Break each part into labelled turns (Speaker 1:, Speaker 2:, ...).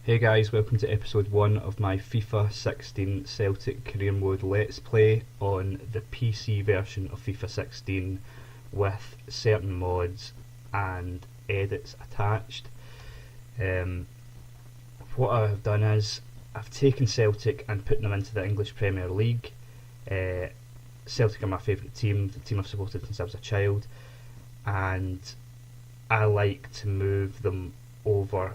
Speaker 1: Hey guys, welcome to episode 1 of my FIFA 16 Celtic Career Mode Let's Play on the PC version of FIFA 16 with certain mods and edits attached. What I have done is I've taken Celtic and put them into the English Premier League. Celtic are my favourite team, the team I've supported since I was a child, and I like to move them over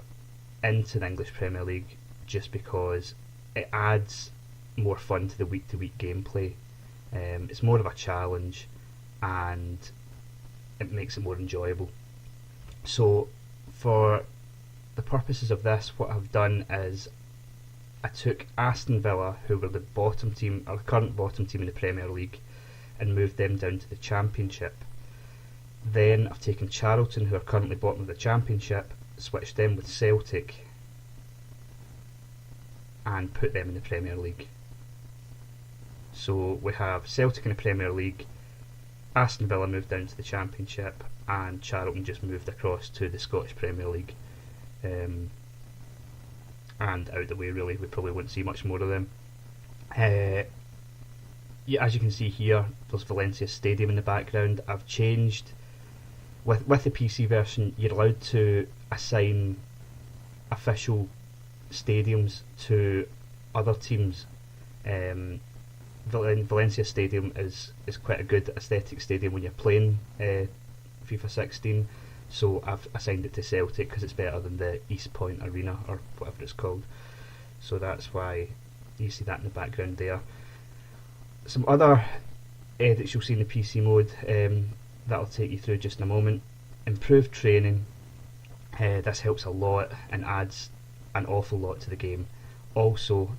Speaker 1: into the English Premier League just because it adds more fun to the week-to-week gameplay. It's more of a challenge and it makes it more enjoyable. So for the purposes of this, what I've done is I took Aston Villa, who were the bottom team, or the current bottom team in the Premier League, and moved them down to the Championship. Then I've taken Charlton, who are currently bottom of the Championship, switched them with Celtic and put them in the Premier League. So we have Celtic in the Premier League, Aston Villa moved down to the Championship, and Charlton just moved across to the Scottish Premier League. And out the way really, we probably won't see much more of them. Yeah, as you can see here, there's Valencia Stadium in the background. I've changed with the PC version. You're allowed to assign official stadiums to other teams. Valencia Stadium is quite a good aesthetic stadium when you're playing FIFA 16, so I've assigned it to Celtic because it's better than the East Point Arena or whatever it's called. So that's why you see that in the background there. Some other edits you'll see in the PC mode that I'll take you through just in a moment. Improved training. This helps a lot and adds an awful lot to the game. Also,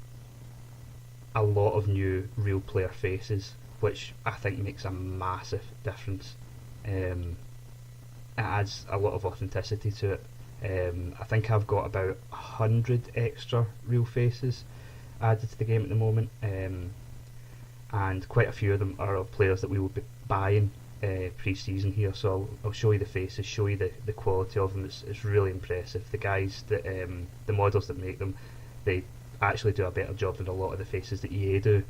Speaker 1: a lot of new real player faces, which I think makes a massive difference. It adds a lot of authenticity to it. I think I've got about 100 extra real faces added to the game at the moment, and quite a few of them are of players that we will be buying pre-season here, so I'll show you the faces, show you the quality of them. It's really impressive. The guys that the models that make them, they actually do a better job than a lot of the faces that EA do,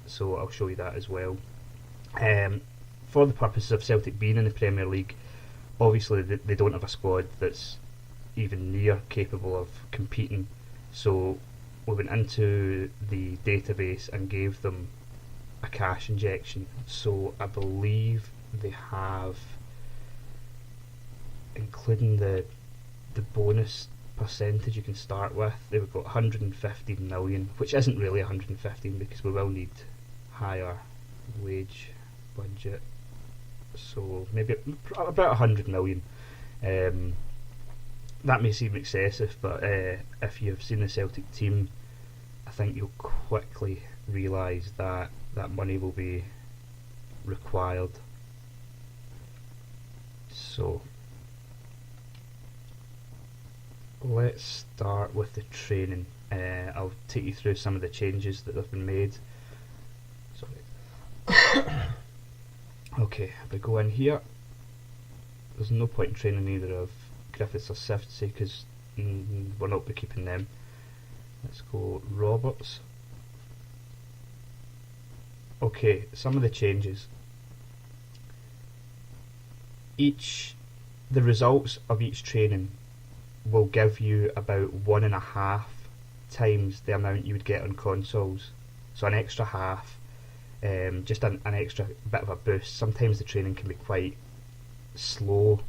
Speaker 1: so I'll show you that as well. For the purposes of Celtic being in the Premier League, obviously they don't have a squad that's even near capable of competing, so we went into the database and gave them a cash injection. So I believe they have, including the bonus percentage you can start with, they've got 115 million, which isn't really 115 because we will need higher wage budget, so maybe about 100 million. That may seem excessive, but if you've seen the Celtic team, I think you'll quickly realise that money will be required. So let's start with the training. I'll take you through some of the changes that have been made. Sorry. Okay, if we go in here, there's no point in training either of Griffiths or Siftsy because we'll not be keeping them. Let's go Roberts. Okay, some of the changes. The results of each training will give you about 1.5 times the amount you would get on consoles. So an extra half, just an extra bit of a boost. Sometimes the training can be quite slow,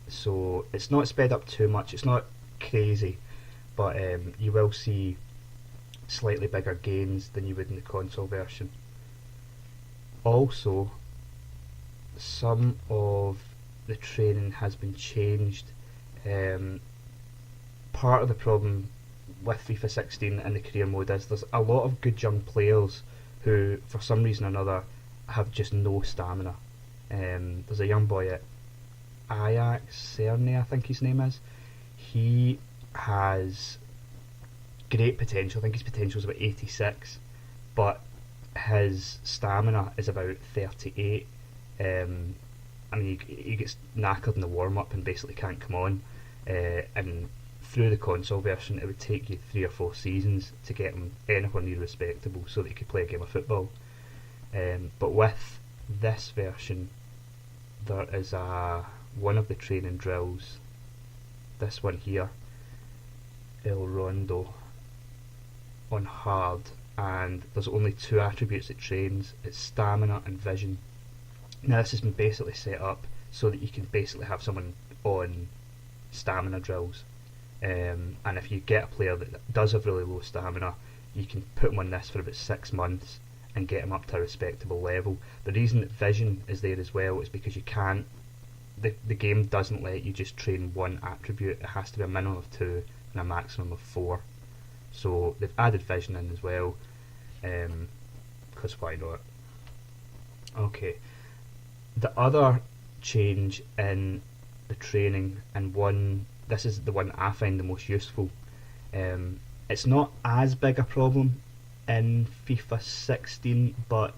Speaker 1: so it's not sped up too much. It's not crazy, but you will see slightly bigger gains than you would in the console version. Also, some of the training has been changed. Part of the problem with FIFA 16 and the career mode is there's a lot of good young players who, for some reason or another, have just no stamina. There's a young boy at Ajax, Cerny, I think his name is. He has great potential. I think his potential is about 86, but his stamina is about 38. I mean, he gets knackered in the warm up and basically can't come on. And through the console version, it would take you 3 or 4 seasons to get him anywhere near respectable so that you could play a game of football. But with this version, there is one of the training drills, this one here, El Rondo, on hard, and there's only 2 attributes it trains. It's stamina and vision. Now this has been basically set up so that you can basically have someone on stamina drills, and if you get a player that does have really low stamina, you can put them on this for about 6 months and get them up to a respectable level. The reason that vision is there as well is because you can't, the game doesn't let you just train one attribute. It has to be a minimum of 2 and a maximum of 4. So they've added vision in as well, because why not? Okay, the other change in the training, and this is the one I find the most useful. It's not as big a problem in FIFA 16, but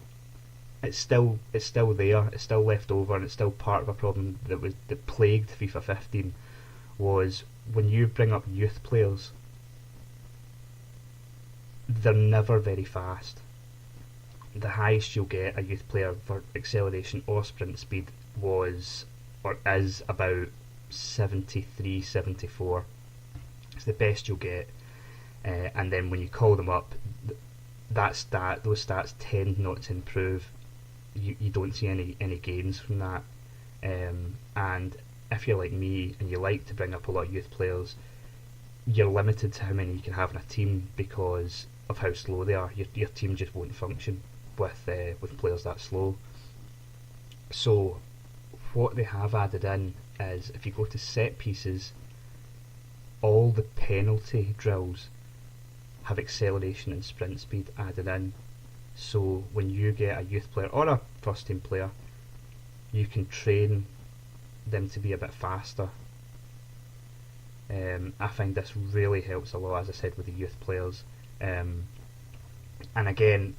Speaker 1: it's still there. It's still left over, and it's still part of a problem that plagued FIFA 15. Was when you bring up youth players, they're never very fast. The highest you'll get a youth player for acceleration or sprint speed was, or is, about 73, 74. It's the best you'll get, and then when you call them up, those stats tend not to improve. You don't see any gains from that, and if you're like me and you like to bring up a lot of youth players, you're limited to how many you can have in a team because of how slow they are. Your team just won't function with players that slow. So what they have added in is, if you go to set pieces, all the penalty drills have acceleration and sprint speed added in. So when you get a youth player or a first team player, you can train them to be a bit faster. I find this really helps a lot, as I said, with the youth players. And again,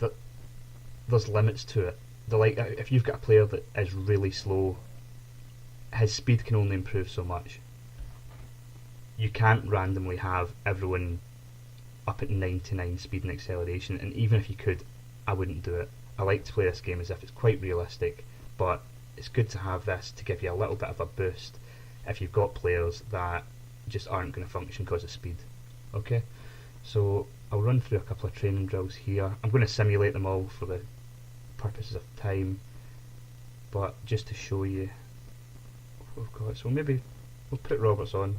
Speaker 1: there's limits to it. If you've got a player that is really slow, his speed can only improve so much. You can't randomly have everyone up at 99 speed and acceleration, and even if you could, I wouldn't do it. I like to play this game as if it's quite realistic, but it's good to have this to give you a little bit of a boost if you've got players that just aren't going to function because of speed. Okay, so I'll run through a couple of training drills here. I'm going to simulate them all for the purposes of time, but just to show you what we've got. So maybe we'll put Roberts on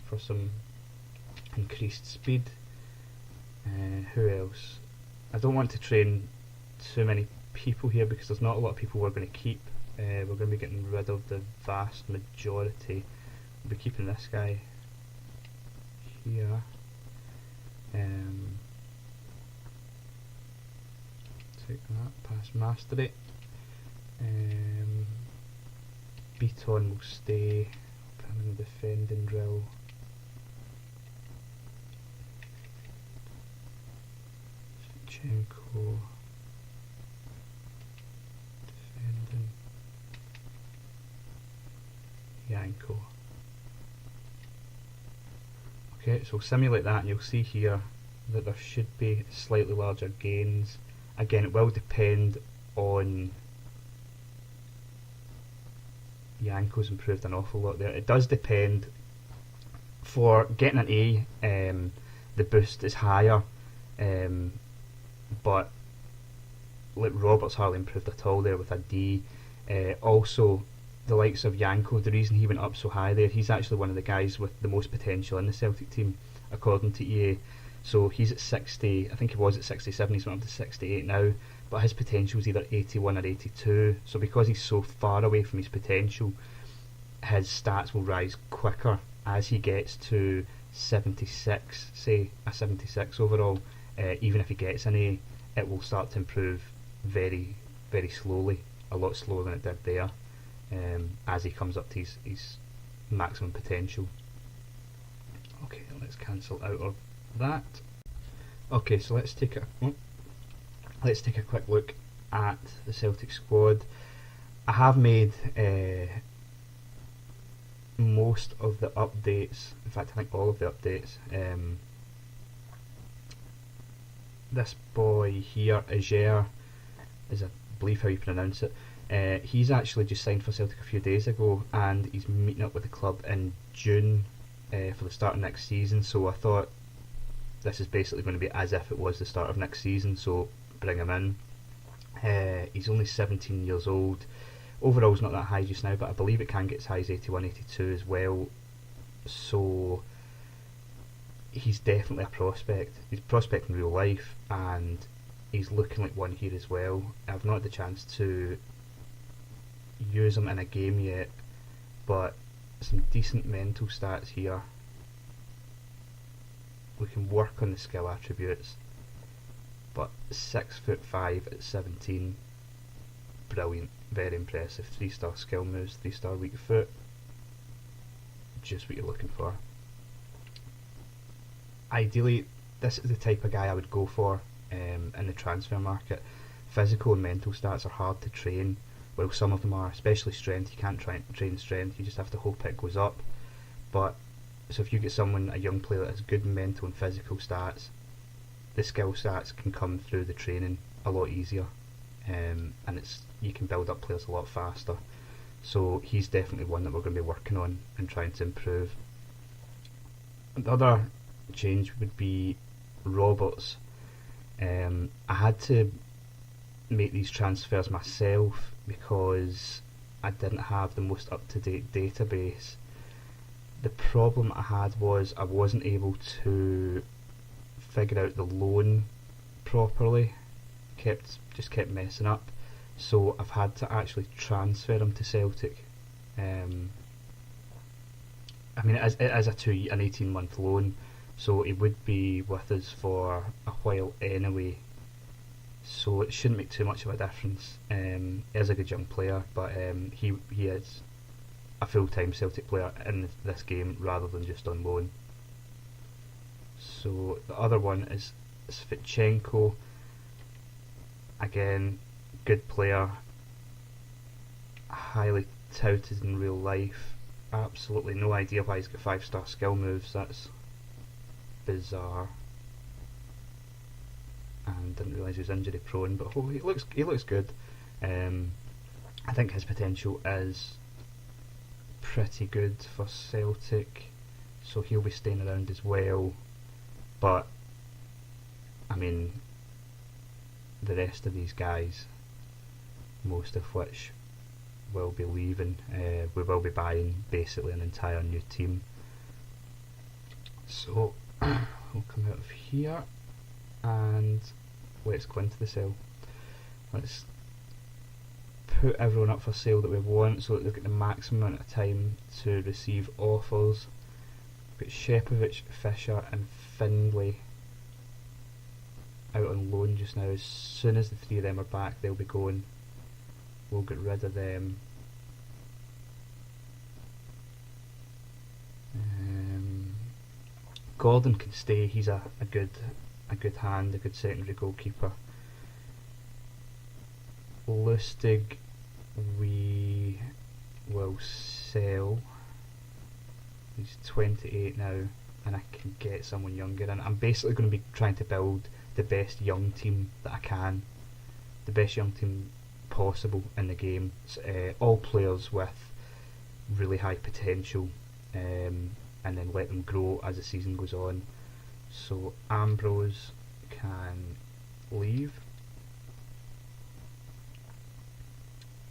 Speaker 1: for some increased speed. Who else? I don't want to train too many people here because there's not a lot of people we're going to keep. We're going to be getting rid of the vast majority. We'll be keeping this guy here. Take that, pass mastery. Beaton will stay. Put him in the defending drill. Zinchenko. Defending. Yanko. Okay, so simulate that and you'll see here that there should be slightly larger gains. Again, it will depend on... Yanko's improved an awful lot there. It does depend. For getting an A, the boost is higher, but like Roberts hardly improved at all there with a D. Also, the likes of Yanko, the reason he went up so high there, he's actually one of the guys with the most potential in the Celtic team, according to EA. So he's at 60, I think he was at 67, he's went up to 68 now, but his potential is either 81 or 82, so because he's so far away from his potential, his stats will rise quicker as he gets to 76, say a 76 overall. Even if he gets an A, it will start to improve very, very slowly, a lot slower than it did there, as he comes up to his maximum potential. Okay, let's cancel out of that. Okay, so let's take a quick look at the Celtic squad. I have made most of the updates, in fact I think all of the updates, this boy here, Ager, is I believe how you pronounce it, he's actually just signed for Celtic a few days ago, and he's meeting up with the club in June for the start of next season. So I thought this is basically going to be as if it was the start of next season, so bring him in. He's only 17 years old. Overall's not that high just now, but I believe it can get as high as 81, 82 as well. So he's definitely a prospect. He's a prospect in real life, and he's looking like one here as well. I've not had the chance to use him in a game yet, but some decent mental stats here. We can work on the skill attributes, but 6'5" at 17, brilliant, very impressive. 3-star skill moves, 3-star weak foot, just what you're looking for. Ideally, this is the type of guy I would go for in the transfer market. Physical and mental stats are hard to train, well some of them are, especially strength. You can't train strength, you just have to hope it goes up. But so if you get someone, a young player that has good mental and physical stats, the skill stats can come through the training a lot easier, and you can build up players a lot faster. So he's definitely one that we're going to be working on and trying to improve. The other change would be Roberts. I had to make these transfers myself because I didn't have the most up-to-date database. The problem I had was I wasn't able to figure out the loan properly. Just kept messing up, so I've had to actually transfer him to Celtic. I mean, it is an 18-month loan, so he would be with us for a while anyway, so it shouldn't make too much of a difference. He is a good young player, but he is a full-time Celtic player in this game rather than just on loan. So the other one is Svitchenko. Again, good player, highly touted in real life. Absolutely no idea why he's got 5-star skill moves. That's bizarre. And didn't realise he was injury prone, but he looks good. I think his potential is pretty good for Celtic, so he'll be staying around as well. But I mean, the rest of these guys, most of which will be leaving, we will be buying basically an entire new team. So we'll come out of here and let's go into the sale. Let's put everyone up for sale that we want, so that they've got the maximum amount of time to receive offers. We've got Shepovic, Fisher and Findlay out on loan just now. As soon as the three of them are back, they'll be going. We'll get rid of them. Gordon can stay. He's a good hand, a good secondary goalkeeper. Lustig we will sell. He's 28 now, and I can get someone younger. And I'm basically going to be trying to build the best young team that I can, the best young team possible in the game. All players with really high potential, and then let them grow as the season goes on. So Ambrose can leave.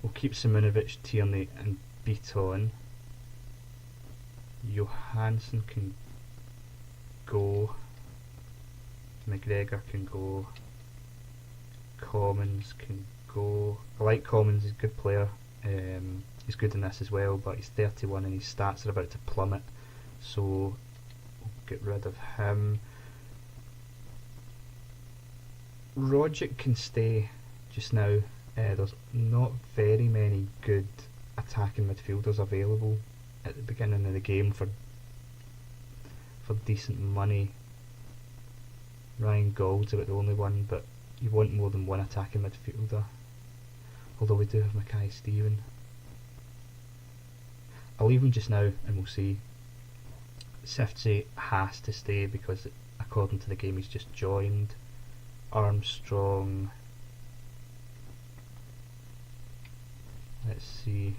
Speaker 1: We'll keep Simunovic, Tierney and Beaton. Johansson can go. McGregor can go. Commons can go. I like Commons, he's a good player. He's good in this as well, but he's 31 and his stats are about to plummet, so we'll get rid of him. Rogic can stay just now. There's not very many good attacking midfielders available at the beginning of the game for decent money. Ryan Gould's about the only one, but you want more than one attacking midfielder. Although we do have Mackay Steven. I'll leave him just now and we'll see. Siftsy has to stay because according to the game he's just joined. Armstrong, let's see,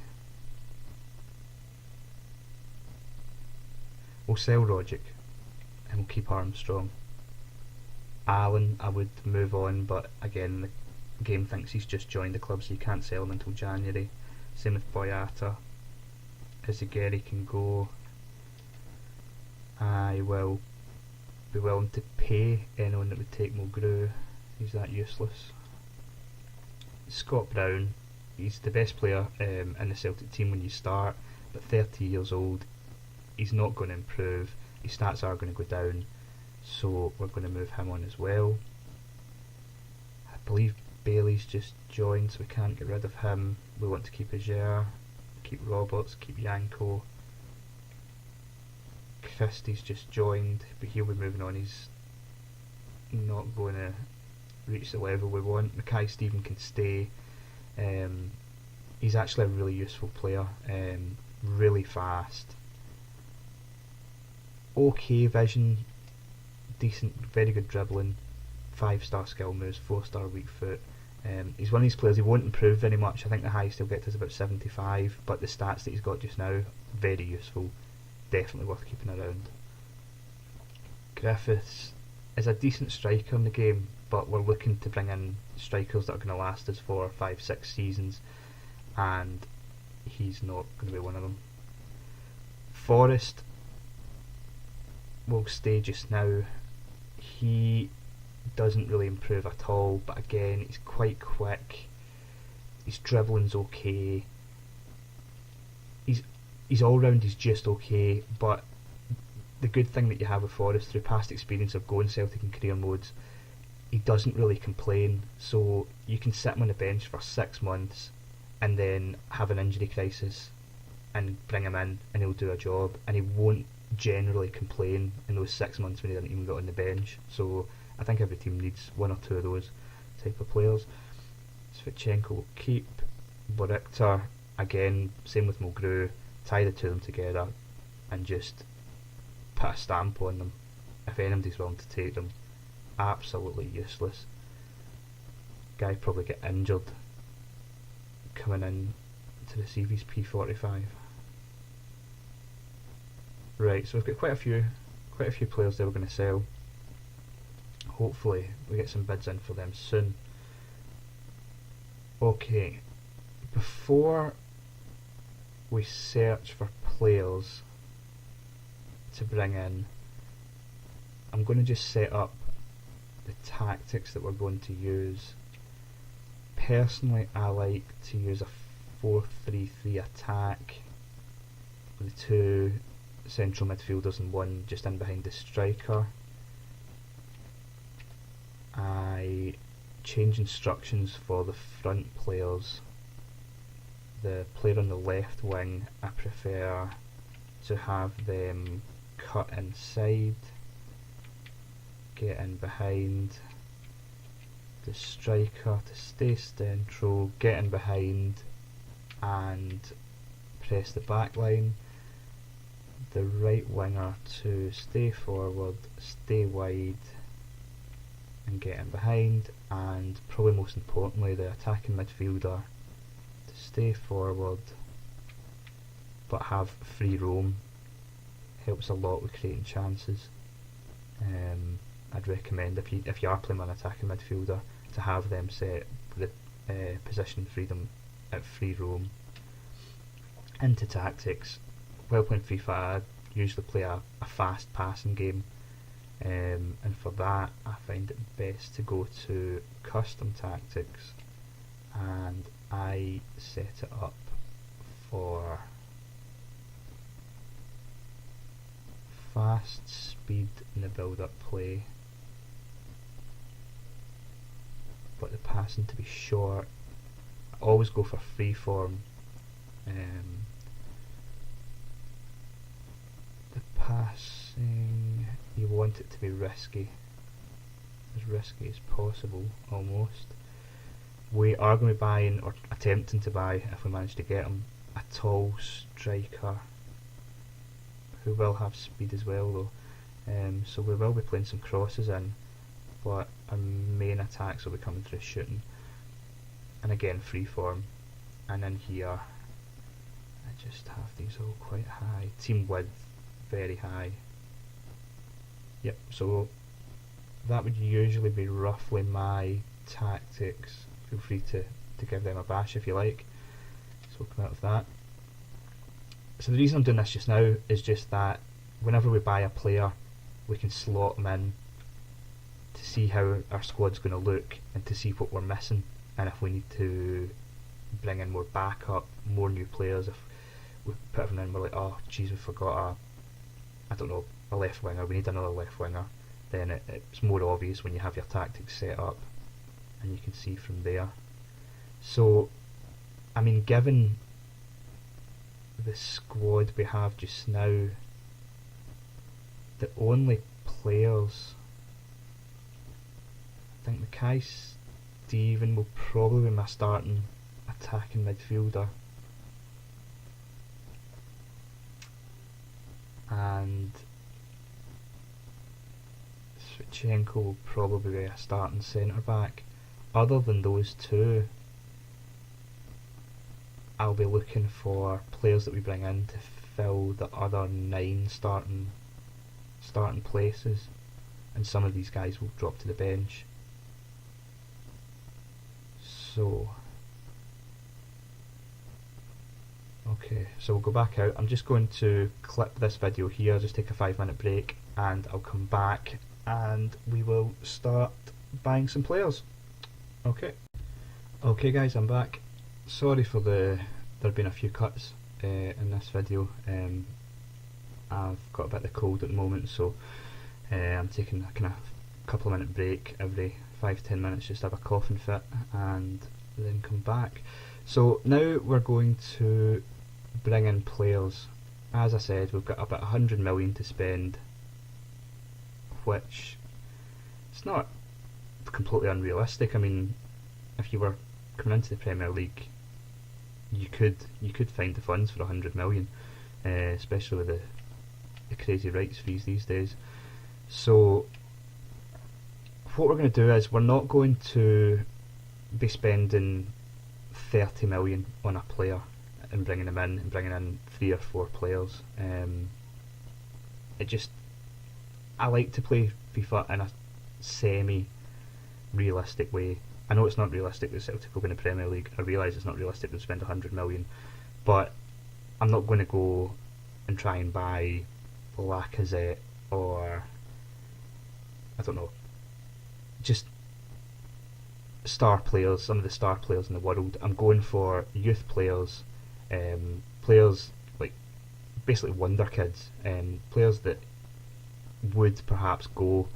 Speaker 1: we'll sell Rogic and we'll keep Armstrong. Allen I would move on, but again the game thinks he's just joined the club so you can't sell him until January. Same with Boyata. Izagiri can go. I will be willing to pay anyone that would take Mulgrew. He's that useless. Scott Brown, he's the best player in the Celtic team when you start, but 30 years old, he's not going to improve. His stats are going to go down, so we're going to move him on as well. I believe Bailey's just joined, so we can't get rid of him. We want to keep Ajer, keep Roberts, keep Yanko. Christie's just joined, but he'll be moving on. He's not going to reach the level we want. Mackay Stephen can stay. He's actually a really useful player, really fast. Okay vision, decent, very good dribbling, 5-star skill moves, 4-star weak foot. He's one of these players, he won't improve very much. I think the highest he'll get to is about 75, but the stats that he's got just now, very useful. Definitely worth keeping around. Griffiths is a decent striker in the game, but we're looking to bring in strikers that are going to last us 4, 5, 6 seasons, and he's not going to be one of them. Forrest will stay just now. He doesn't really improve at all, but again he's quite quick, his dribbling's okay, he's all round, he's just okay, but the good thing that you have with Forrest through past experience of going Celtic in career modes, he doesn't really complain, so you can sit him on the bench for 6 months and then have an injury crisis and bring him in and he'll do a job, and he won't generally complain in those 6 months when he didn't even get on the bench. So I think every team needs 1 or 2 of those type of players. Svitchenko will keep. Borikter, again, same with Mulgrew, tie the 2 of them together and just put a stamp on them if anybody's willing to take them. Absolutely useless. Guy probably get injured coming in to receive his P45. Right, so we've got quite a few players that we're going to sell. Hopefully we get some bids in for them soon. Okay, before we search for players to bring in, I'm going to just set up the tactics that we're going to use. Personally, I like to use a 4-3-3 attack with 2 central midfielders and 1 just in behind the striker. I change instructions for the front players. The player on the left wing, I prefer to have them cut inside, get in behind. The striker to stay central, get in behind and press the back line. The right winger to stay forward, stay wide and get in behind, and probably most importantly the attacking midfielder to stay forward but have free roam. Helps a lot with creating chances. I'd recommend if you are playing an attacking midfielder to have them set the position freedom at free roam. Into tactics, while playing FIFA I usually play a fast passing game, and for that I find it best to go to custom tactics and I set it up for fast speed in the build up play, but the passing to be short. I always go for free form. The passing, you want it to be risky as possible almost. We are going to be buying, or attempting to buy if we manage to get him, a tall striker who will have speed as well though. So we will be playing some crosses in, but our main attacks will be coming through shooting. And again, free form. And in here, I just have these all quite high. Team width, very high. Yep, so that would usually be roughly my tactics. Feel free to give them a bash if you like. So we'll come out of that. So the reason I'm doing this just now is just that whenever we buy a player, we can slot them in to see how our squad's going to look and to see what we're missing, and if we need to bring in more backup, more new players. If we put everyone in, we're like, oh geez, we forgot a left winger, we need another left winger, then it's more obvious when you have your tactics set up and you can see from there. So I mean, given the squad we have just now, the only players, I think Mackay Steven will probably be my starting attacking midfielder, and Svichenko will probably be a starting centre back. Other than those two, I'll be looking for players that we bring in to fill the other 9 starting places, and some of these guys will drop to the bench. So okay, so we'll go back out. I'm just going to clip this video here, just take a 5-minute break, and I'll come back and we will start buying some players. Okay guys, I'm back. Sorry for there have been a few cuts in this video. I've got a bit of the cold at the moment, so I'm taking a kind of couple of minute break every 5-10 minutes, just have a coughing fit and then come back. So now we're going to bring in players. As I said, we've got about 100 million to spend, which it's not completely unrealistic. I mean, if you were coming into the Premier League, you could find the funds for 100 million, especially with the crazy rights fees these days. So what we're going to do is we're not going to be spending 30 million on a player and bringing them in and bringing in 3 or 4 players. I like to play FIFA in a semi-realistic way. I know it's not realistic that Celtic will win the Premier League. I realise it's not realistic to spend 100 million, but I'm not going to go and try and buy Lacazette or, I don't know, just star players, some of the star players in the world. I'm going for youth players, players like basically wonder kids, players that would perhaps go,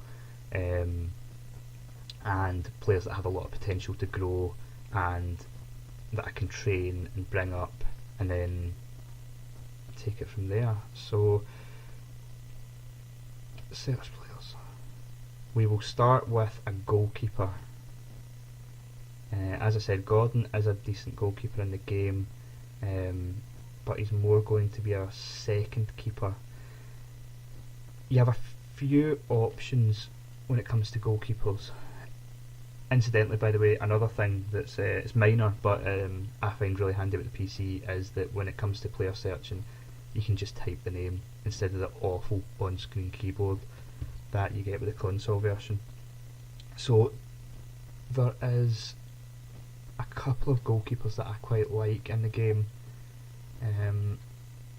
Speaker 1: and players that have a lot of potential to grow and that I can train and bring up and then take it from there. So search players. We will start with a goalkeeper. As I said, Gordon is a decent goalkeeper in the game, but he's more going to be our second keeper. You have a few options when it comes to goalkeepers. Incidentally, by the way, another thing that's it's minor, but I find really handy with the PC is that when it comes to player searching, you can just type the name instead of the awful on-screen keyboard that you get with the console version. So there is a couple of goalkeepers that I quite like in the game,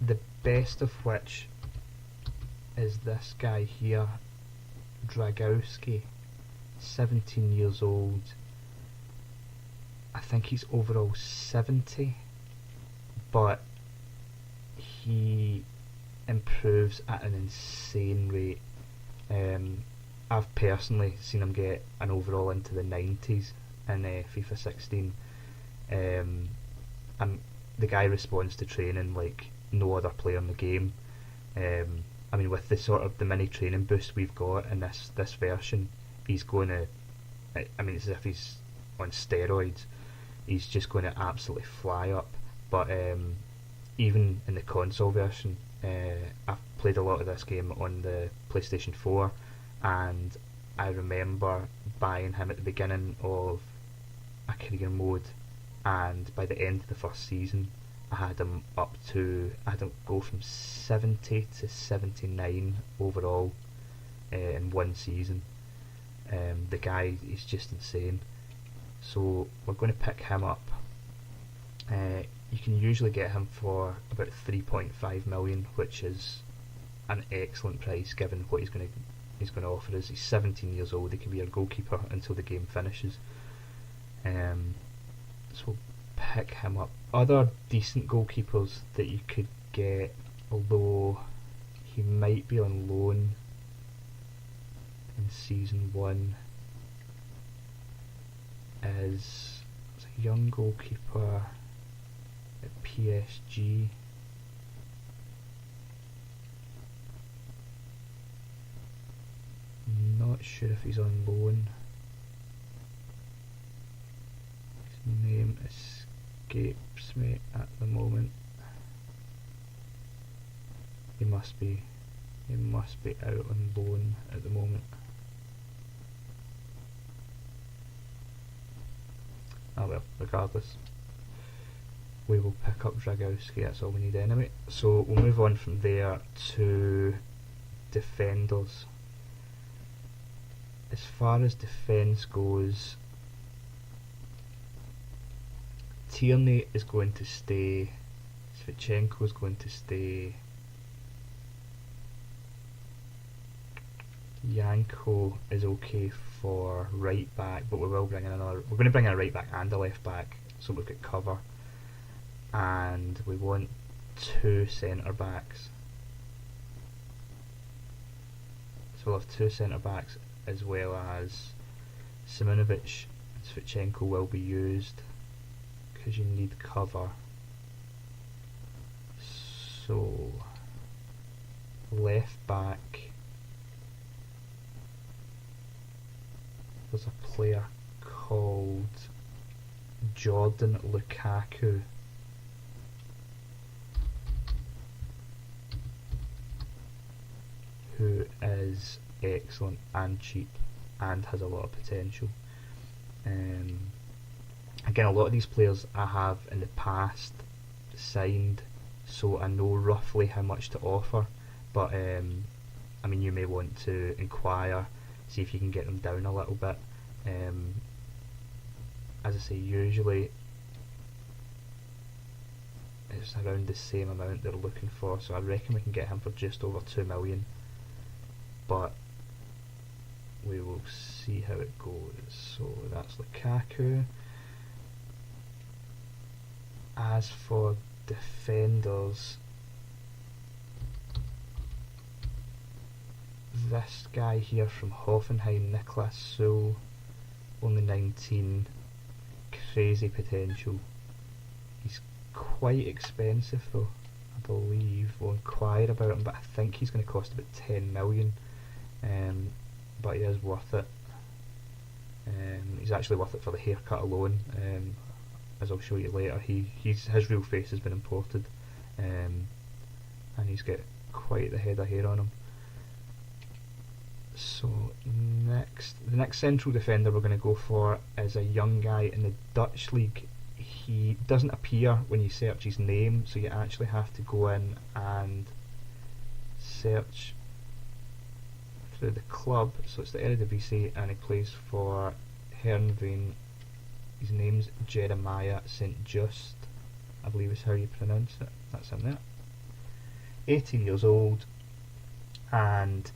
Speaker 1: the best of which is this guy here, Dragowski, 17 years old. I think he's overall 70, but he improves at an insane rate. I've personally seen him get an overall into the 90s in FIFA 16. And the guy responds to training like no other player in the game. I mean, with the sort of the mini training boost we've got in this version, he's going to, I mean, it's as if he's on steroids. He's just going to absolutely fly up. But even in the console version, I've played a lot of this game on the PlayStation 4, and I remember buying him at the beginning of a career mode, and by the end of the first season I had him go from 70 to 79 overall in one season. The guy is just insane. So we're going to pick him up. You can usually get him for about 3.5 million, which is an excellent price given what he's going to offer us. He's 17 years old. He can be our goalkeeper until the game finishes. So we'll pick him up. Other decent goalkeepers that you could get, although he might be on loan in season 1, is a young goalkeeper at PSG. Not sure if he's on loan. His name escapes me at the moment. He must be out on loan at the moment. Oh well, regardless, we will pick up Dragowski. That's all we need anyway. So we'll move on from there to defenders. As far as defence goes, Tierney is going to stay, Svitchenko is going to stay, Yanko is okay for right back, but we will bring in we're going to bring in a right back and a left back, so we've got cover, and we want 2 centre backs. So we'll have 2 centre backs, as well as Simonovic and Svitchenko will be used because you need cover. So left back, there's a player called Jordan Lukaku, who is excellent and cheap and has a lot of potential. Again, a lot of these players I have in the past signed, so I know roughly how much to offer, but I mean, you may want to inquire, see if you can get them down a little bit. As I say, usually it's around the same amount they're looking for, so I reckon we can get him for just over 2 million, but we will see how it goes. So that's Lukaku. As for defenders, this guy here from Hoffenheim, Niklas Süle, only 19, crazy potential. He's quite expensive though, I believe. We'll inquire about him, but I think he's going to cost about 10 million. But he is worth it. He's actually worth it for the haircut alone. As I'll show you later, his real face has been imported, and he's got quite the head of hair on him. So the next central defender we're going to go for is a young guy in the Dutch league. He doesn't appear when you search his name, so you actually have to go in and search through the club. So it's the Eredivisie, and he plays for Heerenveen. His name's Jeremiah St. Just, I believe is how you pronounce it. That's him there. 18 years old, and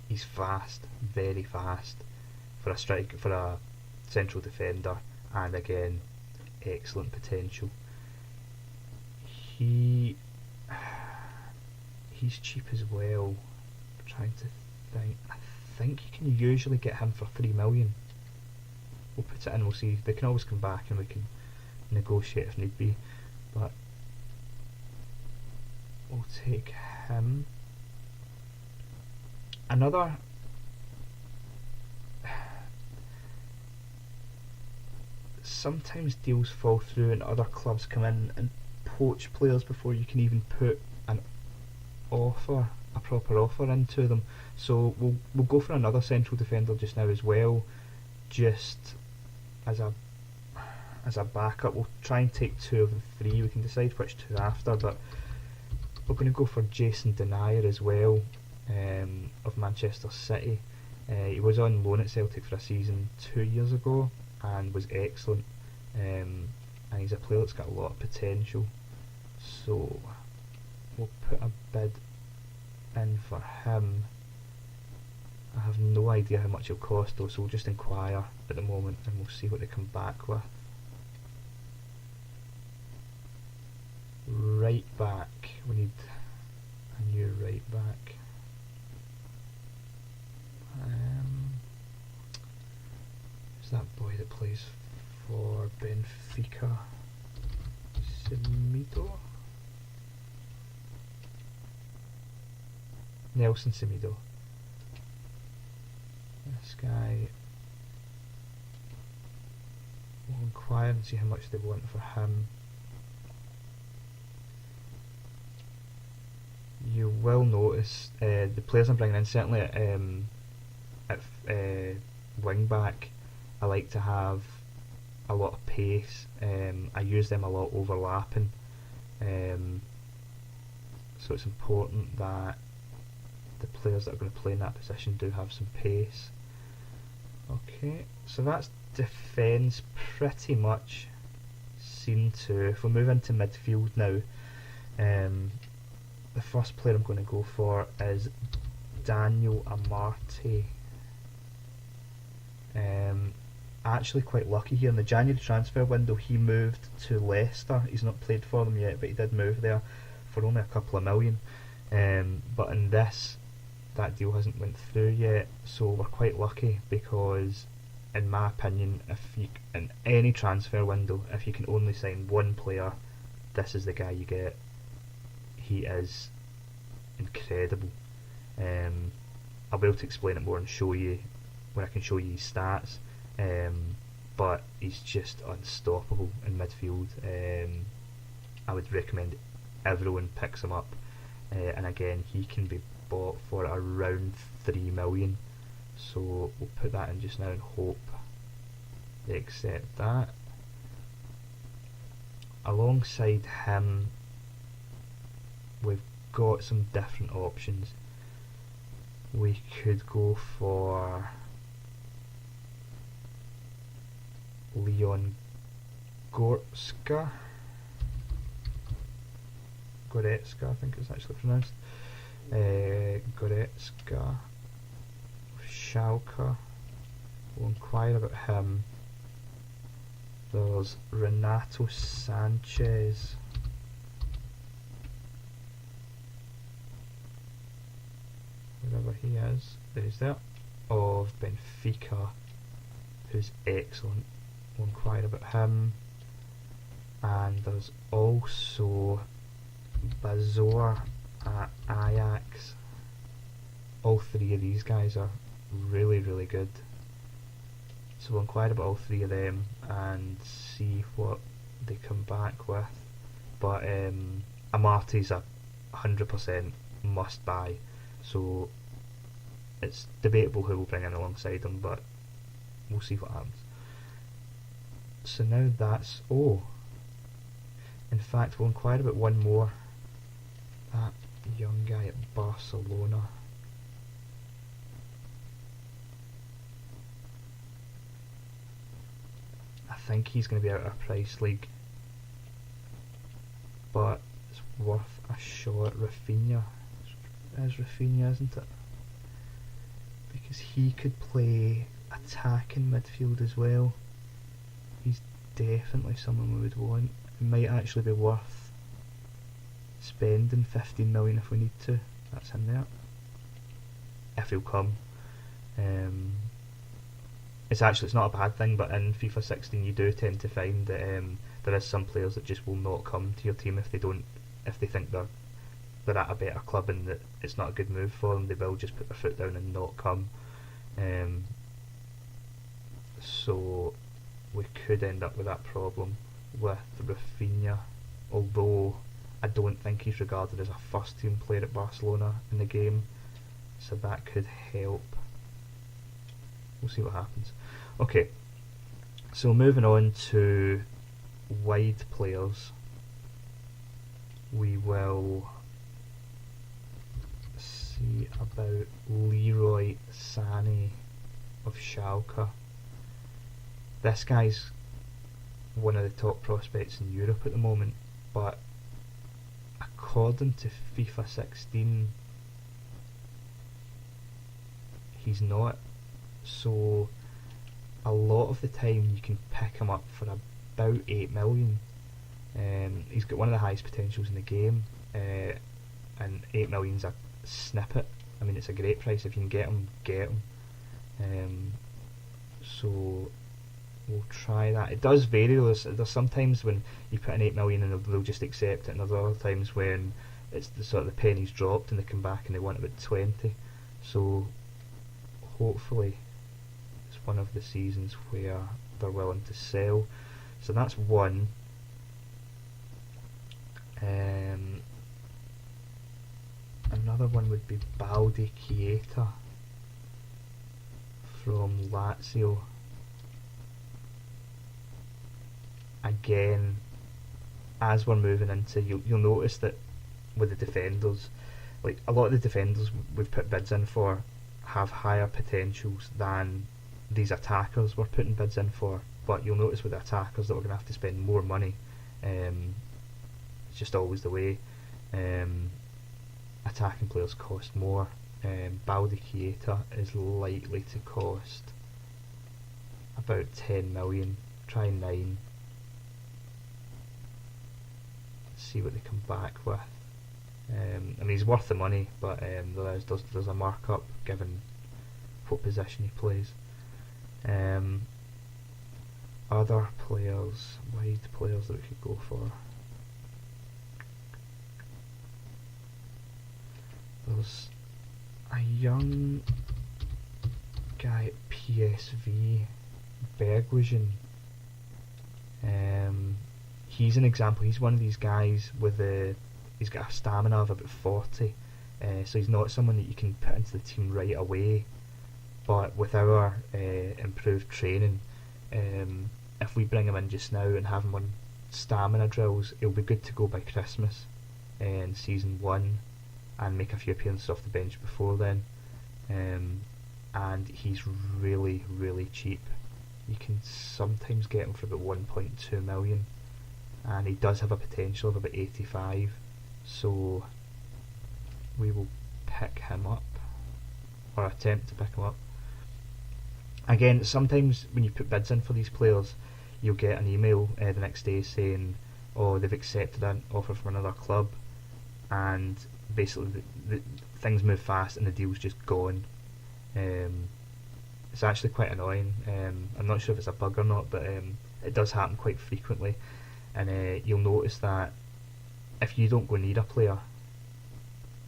Speaker 1: he's fast, very fast for a central defender, and again, excellent potential. He's cheap as well. I'm trying to think. I think you can usually get him for 3 million. We'll put it in, we'll see. They can always come back and we can negotiate if need be, but we'll take him. Another sometimes deals fall through and other clubs come in and poach players before you can even put an offer a proper offer into them. So we'll go for another central defender just now as well, just as a backup. We'll try and take two of the three. We can decide which two after, but we're going to go for Jason Denayer as well, of Manchester City. He was on loan at Celtic for a season 2 years ago and was excellent, and he's a player that's got a lot of potential. So we'll put a bid in for him. I have no idea how much he'll cost though, so we'll just inquire at the moment and we'll see what they come back with. Right back, we need a new right back. Who's that boy that plays for Benfica? Semedo? Nelson Semedo. This guy, we'll inquire and see how much they want for him. You will notice the players I'm bringing in, certainly at wing back, I like to have a lot of pace. I use them a lot overlapping, so it's important that the players that are going to play in that position do have some pace. Okay, so that's defence pretty much seen to. If we move into midfield now, the first player I'm going to go for is Daniel Amarte. Actually quite lucky here in the January transfer window. He moved to Leicester. He's not played for them yet, but he did move there for only a couple of million. But in this, that deal hasn't went through yet, so we're quite lucky because, in my opinion, if you in any transfer window, if you can only sign one player, this is the guy you get. He is incredible. I'll be able to explain it more and show you when I can show you his stats, but he's just unstoppable in midfield. I would recommend everyone picks him up, and again, he can be bought for around 3 million, so we'll put that in just now and hope they accept that. Alongside him, we've got some different options. We could go for Leon Goretzka, I think it's actually pronounced. Goretzka, Schalke. We'll inquire about him. There's Renato Sanchez. Wherever he is, there he's there, of Benfica, who's excellent. We'll inquire about him. And there's also Bazor at Ajax. All three of these guys are really, really good. So we'll inquire about all three of them and see what they come back with. But Amarty's a 100% must buy. So it's debatable who we'll bring in alongside him, but we'll see what happens. So now that's in fact we'll inquire about one more. That young guy at Barcelona. I think he's going to be out of our price league, but it's worth a shot. Rafinha. It's Rafinha, isn't it? Because he could play attacking midfield as well. He's definitely someone we would want. It might actually be worth spending 15 million if we need to. That's him there. If he'll come. It's not a bad thing, but in FIFA 16 you do tend to find that there is some players that just will not come to your team if they think they're at a better club and that it's not a good move for them. They will just put their foot down and not come. So we could end up with that problem with Rafinha, although I don't think he's regarded as a first team player at Barcelona in the game, so that could help. We'll see what happens. Okay, so moving on to wide players, we will see about Leroy Sané of Schalke. This guy's one of the top prospects in Europe at the moment, but according to FIFA 16 he's not. So a lot of the time you can pick him up for about 8 million. He's got one of the highest potentials in the game, and 8 million's a snippet. I mean, it's a great price. If you can get him, get him. So we'll try that. It does vary. There's sometimes when you put in 8 million and they'll just accept it, and there's other times when it's the sort of the pennies dropped and they come back and they want about 20. So hopefully it's one of the seasons where they're willing to sell. So that's one. Another one would be Baldi Chiesa from Lazio. Again, as we're moving into, you'll notice that with the defenders, like a lot of the defenders we've put bids in for have higher potentials than these attackers we're putting bids in for. But you'll notice with the attackers that we're going to have to spend more money. It's just always the way. Attacking players cost more. Baldi Chiesa is likely to cost about 10 million. Try 9. See what they come back with. I mean, he's worth the money, but there's a markup given what position he plays. Other players, wide players that we could go for. There's a young guy at PSV, Bergwijn. He's an example. He's one of these guys he's got a stamina of about 40, so he's not someone that you can put into the team right away. But with our improved training, if we bring him in just now and have him on stamina drills, he'll be good to go by Christmas in season 1 and make a few appearances off the bench before then. And he's really, really cheap. You can sometimes get him for about 1.2 million, and he does have a potential of about 85, so we will pick him up, or attempt to pick him up. Again, sometimes when you put bids in for these players, you'll get an email the next day saying, oh, they've accepted an offer from another club, and basically the things move fast and the deal's just gone. It's actually quite annoying. I'm not sure if it's a bug or not, but it does happen quite frequently, and you'll notice that if you don't go need a player,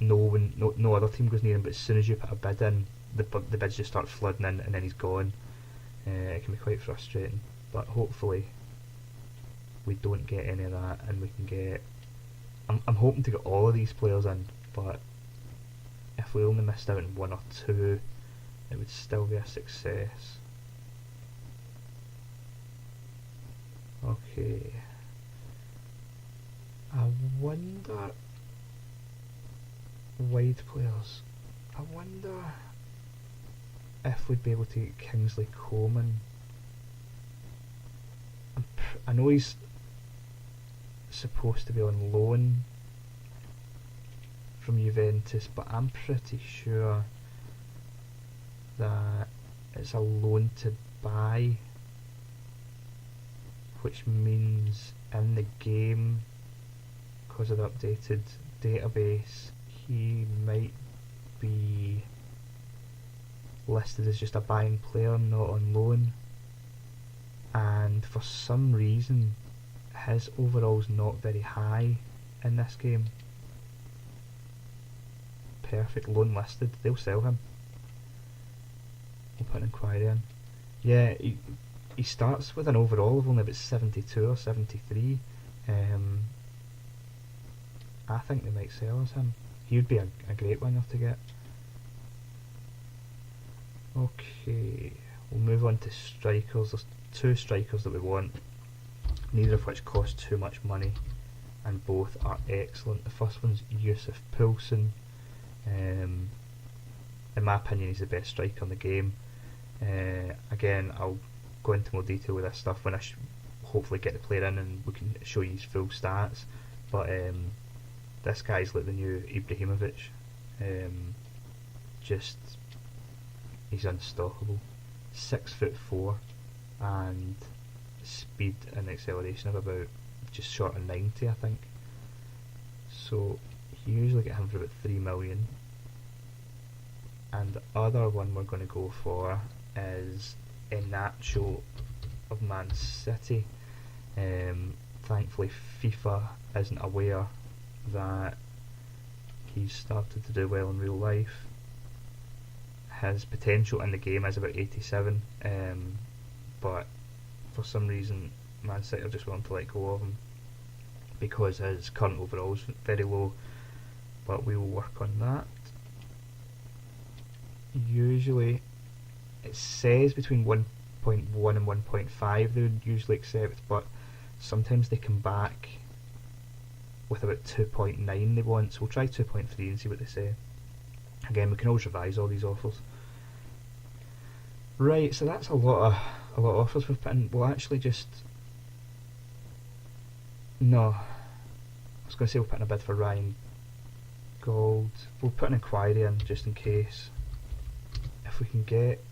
Speaker 1: no other team goes near him, but as soon as you put a bid in, the bids just start flooding in and then he's gone. It can be quite frustrating, but hopefully we don't get any of that and we can get... I'm hoping to get all of these players in, but if we only missed out on 1 or 2, it would still be a success. Okay. I wonder... wide players. I wonder if we'd be able to get Kingsley Coman. I know he's supposed to be on loan from Juventus, but I'm pretty sure that it's a loan to buy, which means in the game, because of the updated database, he might be listed as just a buying player, not on loan, and for some reason his overall's not very high in this game. Perfect, loan listed, they'll sell him. We'll put an inquiry in. Yeah, he starts with an overall of only about 72 or 73. I think they might sell us him. He would be a great winger to get. Okay, we'll move on to strikers. There's 2 strikers that we want, neither of which cost too much money, and both are excellent. The first one's Yusuf Poulsen. In my opinion, he's the best striker in the game. Again, I'll go into more detail with this stuff when I hopefully get the player in and we can show you his full stats. But this guy's like the new Ibrahimovic. Just he's unstoppable. 6'4" and speed and acceleration of about just short of 90, I think. So you usually get him for about 3 million. And the other one we're going to go for is Iheanacho of Man City. Thankfully FIFA isn't aware that he's started to do well in real life. His potential in the game is about 87, but for some reason Man City are just willing to let go of him because his current overall is very low, but we will work on that. Usually it says between 1.1 and 1.5 they would usually accept, but sometimes they come back with about 2.9 they want, so we'll try 2.3 and see what they say. Again, we can always revise all these offers. Right, so that's a lot of offers we've put in. We'll actually just I was going to say we'll put in a bid for Ryan Gold. We'll put an inquiry in just in case. If we can get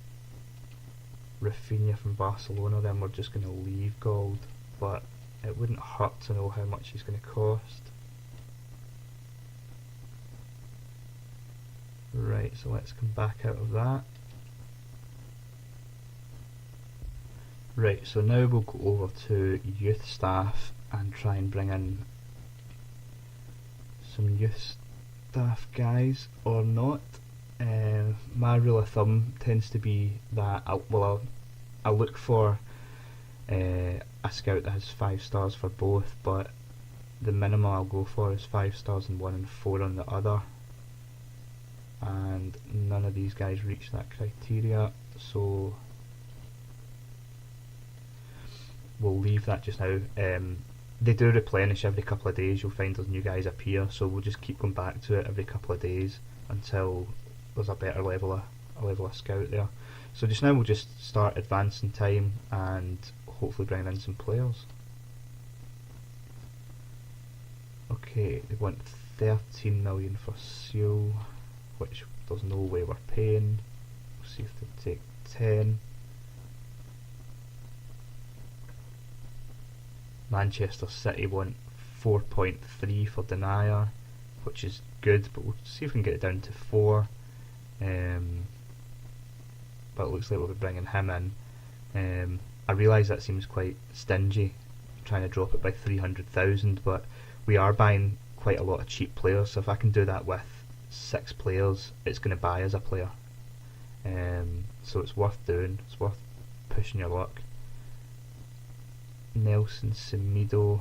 Speaker 1: Rafinha from Barcelona, then we're just going to leave Gold, but it wouldn't hurt to know how much he's going to cost. Right, so let's come back out of that. Right, so now we'll go over to youth staff and try and bring in some youth staff guys or not. My rule of thumb tends to be that I'll look for a scout that has 5 stars for both, but the minimum I'll go for is 5 stars on one and 4 on the other, and none of these guys reach that criteria, so we'll leave that just now. They do replenish every couple of days. You'll find there's new guys appear, so we'll just keep going back to it every couple of days until there's a better level of scout there. So just now we'll just start advancing time and hopefully bring in some players. Okay, they want 13 million for Seal, which there's no way we're paying. We'll see if they take 10. Manchester City want 4.3 for Denier, which is good, but we'll see if we can get it down to 4. But it looks like we'll be bringing him in. I realise that seems quite stingy, trying to drop it by 300,000, but we are buying quite a lot of cheap players, so if I can do that with 6 players, it's going to buy us a player. So it's worth doing, it's worth pushing your luck. Nelson Semedo,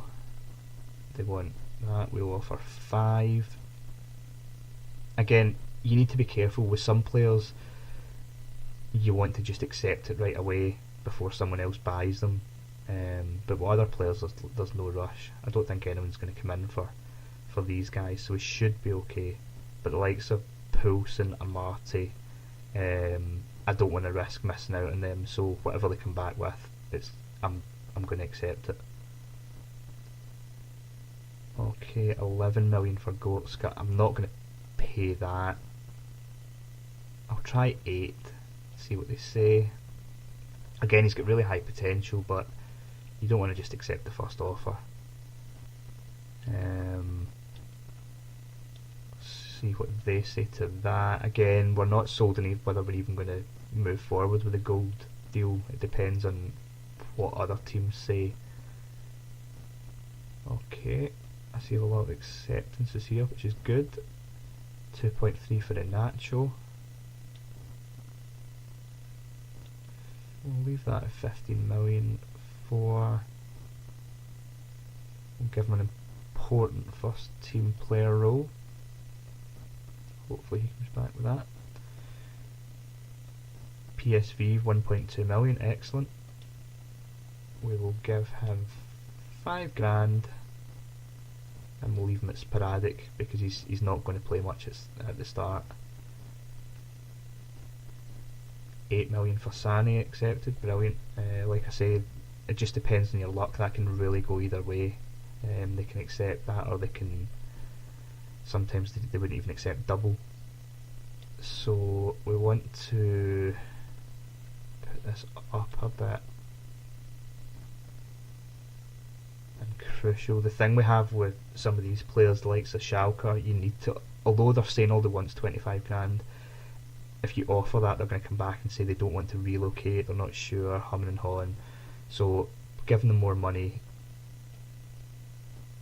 Speaker 1: they want that, we'll offer 5. Again, you need to be careful with some players. You want to just accept it right away before someone else buys them, but with other players there's no rush. I don't think anyone's going to come in for these guys, so we should be okay. But the likes of Poulsen and Marty, I don't want to risk missing out on them, so whatever they come back with, I'm going to accept it. Okay, 11 million for Goretzka. I'm not going to pay that. I'll try 8, see what they say. Again, he's got really high potential, but you don't want to just accept the first offer. See what they say to that. Again, we're not sold on whether we're even going to move forward with the gold deal. It depends on what other teams say. Okay, I see a lot of acceptances here, which is good. 2.3 for Iheanacho. We'll leave that at 15 million for. We'll give him an important first team player role. Hopefully he comes back with that. PSV 1.2 million, excellent. We will give him 5 grand and we'll leave him at sporadic because he's not going to play much at the start. 8 million for Sané, accepted, brilliant. Like I say, it just depends on your luck, that can really go either way. They can accept that, or they can, sometimes they wouldn't even accept double. So we want to put this up a bit. And crucial, the thing we have with some of these players, the likes of Schalke, you need to, although they're saying all they want is 25 grand, if you offer that, they're going to come back and say they don't want to relocate, they're not sure, humming and hawing. So giving them more money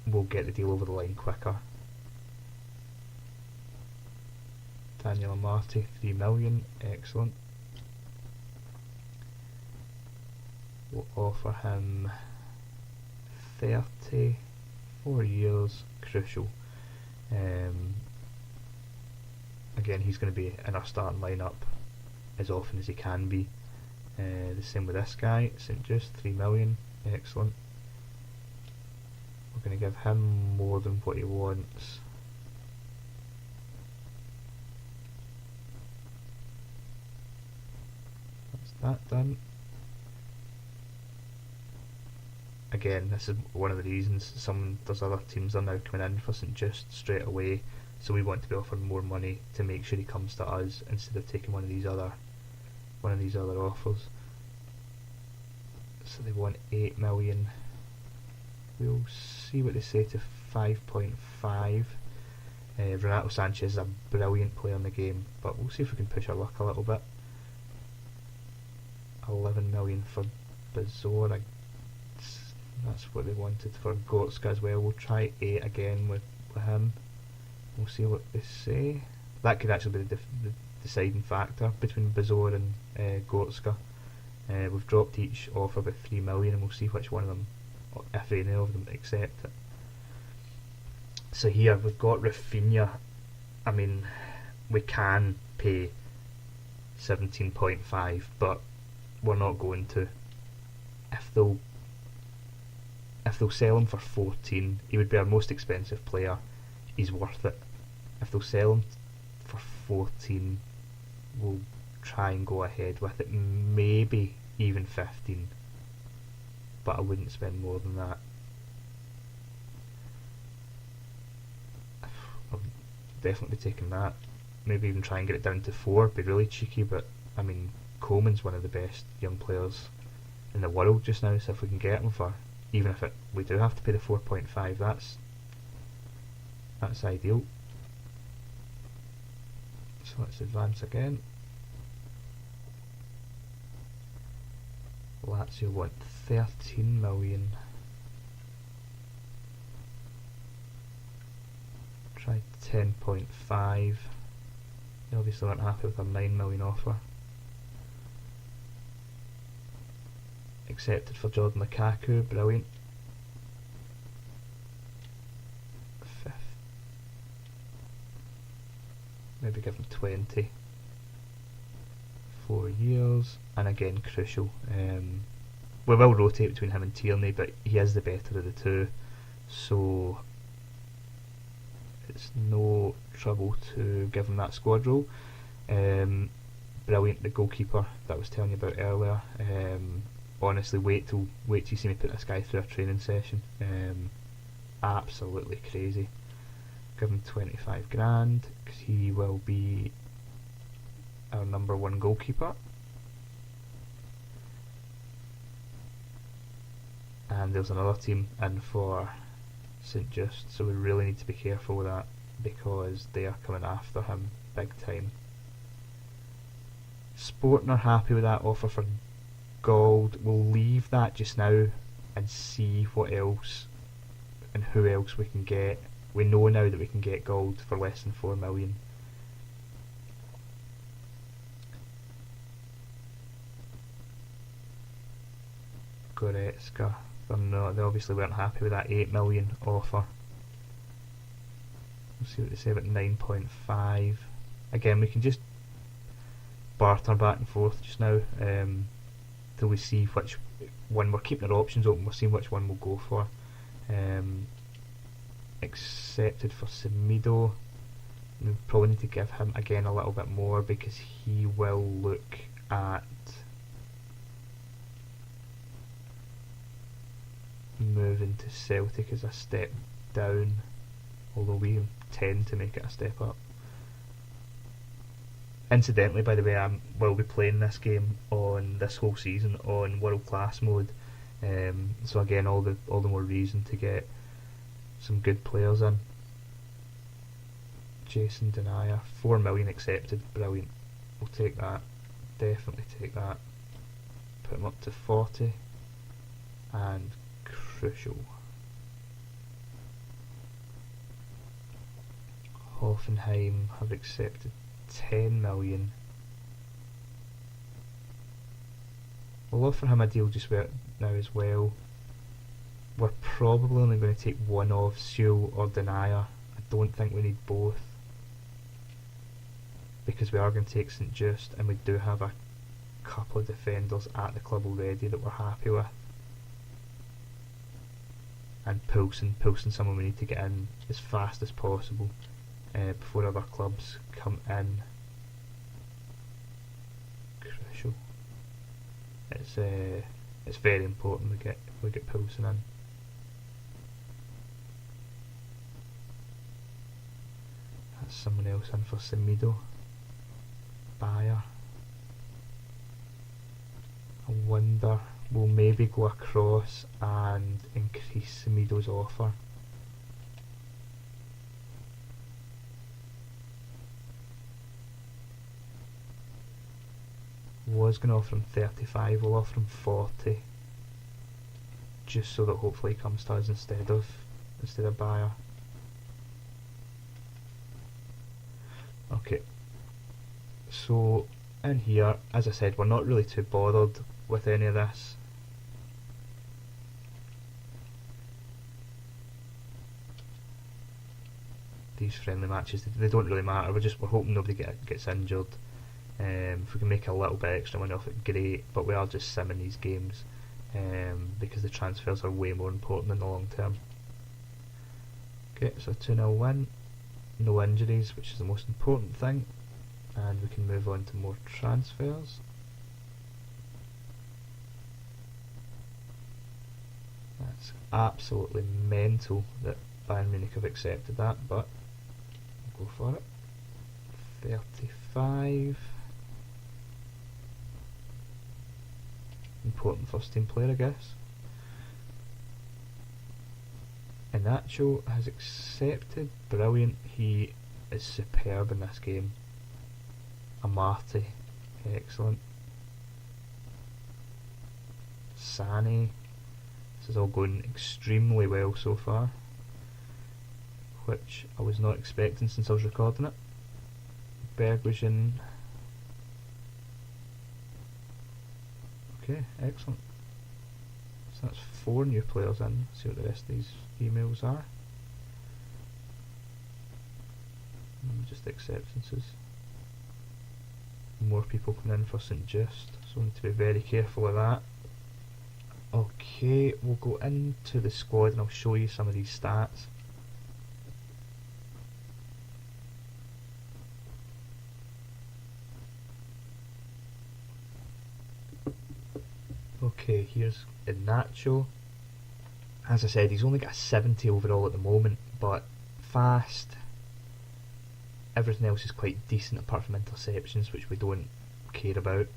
Speaker 1: will get the deal over the line quicker. Daniel Amati, 3 million, excellent. We'll offer him 30, 4 years, crucial. Again, he's going to be in our starting lineup as often as he can be. The same with this guy, St. Just, 3 million, excellent. We're going to give him more than what he wants. That's that done. Again, this is one of the reasons there's other teams that are now coming in for St. Just straight away. So we want to be offering more money to make sure he comes to us instead of taking one of these other offers. So they want 8 million. We'll see what they say to 5.5. Renato Sanchez is a brilliant player in the game, but we'll see if we can push our luck a little bit. 11 million for Bazor. That's what they wanted for Gotska as well. We'll try 8 again with him. We'll see what they say. That could actually be the deciding factor between Bazor and Gotska. We've dropped each offer by 3 million and we'll see which one of them, if any of them, accept it. So here we've got Rafinha. I mean, we can pay 17.5, but we're not going to. If they'll sell him for 14, he would be our most expensive player. He's worth it. If they'll sell him for 14, we'll try and go ahead with it. Maybe even 15, but I wouldn't spend more than that. I'll definitely be taking that. Maybe even try and get it down to 4. Be really cheeky, but I mean, Coleman's one of the best young players in the world just now. So if we can get him for, even if we do have to pay the 4.5, that's ideal. So let's advance again. Lazio want 13 million. Try 10.5. They obviously weren't happy with our 9 million offer. Accepted for Jordan Lukaku, brilliant. Maybe give him 20. 4 years, and again crucial. We will rotate between him and Tierney, but he is the better of the two, so it's no trouble to give him that squad role. Brilliant, the goalkeeper that I was telling you about earlier. Honestly, wait till you see me put this guy through a training session. Absolutely crazy. Give him 25 grand because he will be our number 1 goalkeeper. And there's another team in for St. Just, so we really need to be careful with that because they are coming after him big time. Sporting are happy with that offer for gold. We'll leave that just now and see what else and who else we can get. We know now that we can get gold for less than 4 million. Goretzka, they obviously weren't happy with that 8 million offer. We'll see what they say about 9.5. Again, we can just barter back and forth just now till we see which one. We're keeping our options open, we're seeing which one we'll go for. Accepted for Semedo. We probably need to give him again a little bit more because he will look at moving to Celtic as a step down, although we tend to make it a step up. Incidentally, by the way, I will be playing this game on this whole season on World Class Mode, so again, all the more reason to get some good players in. Jason Denier, 4 million accepted, brilliant. We'll take that, definitely take that. Put him up to 40, and crucial. Hoffenheim have accepted 10 million. We'll offer him a deal just now as well. We're probably only going to take one of Sewell or Denier. I don't think we need both, because we are going to take St Just, and we do have a couple of defenders at the club already that we're happy with. And Poulsen, someone we need to get in as fast as possible before other clubs come in. Crucial. It's very important we get Poulsen in. That's someone else in for Semedo. Bayer. I wonder, we'll maybe go across and increase Semedo's offer. Was going to offer him 35, we'll offer him 40, just so that hopefully he comes to us instead of Bayer. Okay, so in here, as I said, we're not really too bothered with any of this. These friendly matches, they don't really matter. We're hoping nobody gets injured. If we can make a little bit extra money off it, great, but we are just simming these games because the transfers are way more important in the long term. Okay, so 2-0 win, no injuries, which is the most important thing, and we can move on to more transfers. That's absolutely mental that Bayern Munich have accepted that, but we'll go for it. 35. Important first team player, I guess. Inacho has accepted, brilliant. He is superb in this game. Amati, excellent. Sane, this is all going extremely well so far, which I was not expecting since I was recording it. Bergwijn. Okay, excellent. So that's 4 new players in. See what the rest of these emails are. Just acceptances. More people coming in for St Just, so we need to be very careful of that. Okay, we'll go into the squad and I'll show you some of these stats. Okay, here's Inacho. As I said, he's only got a 70 overall at the moment, but fast. Everything else is quite decent apart from interceptions, which we don't care about.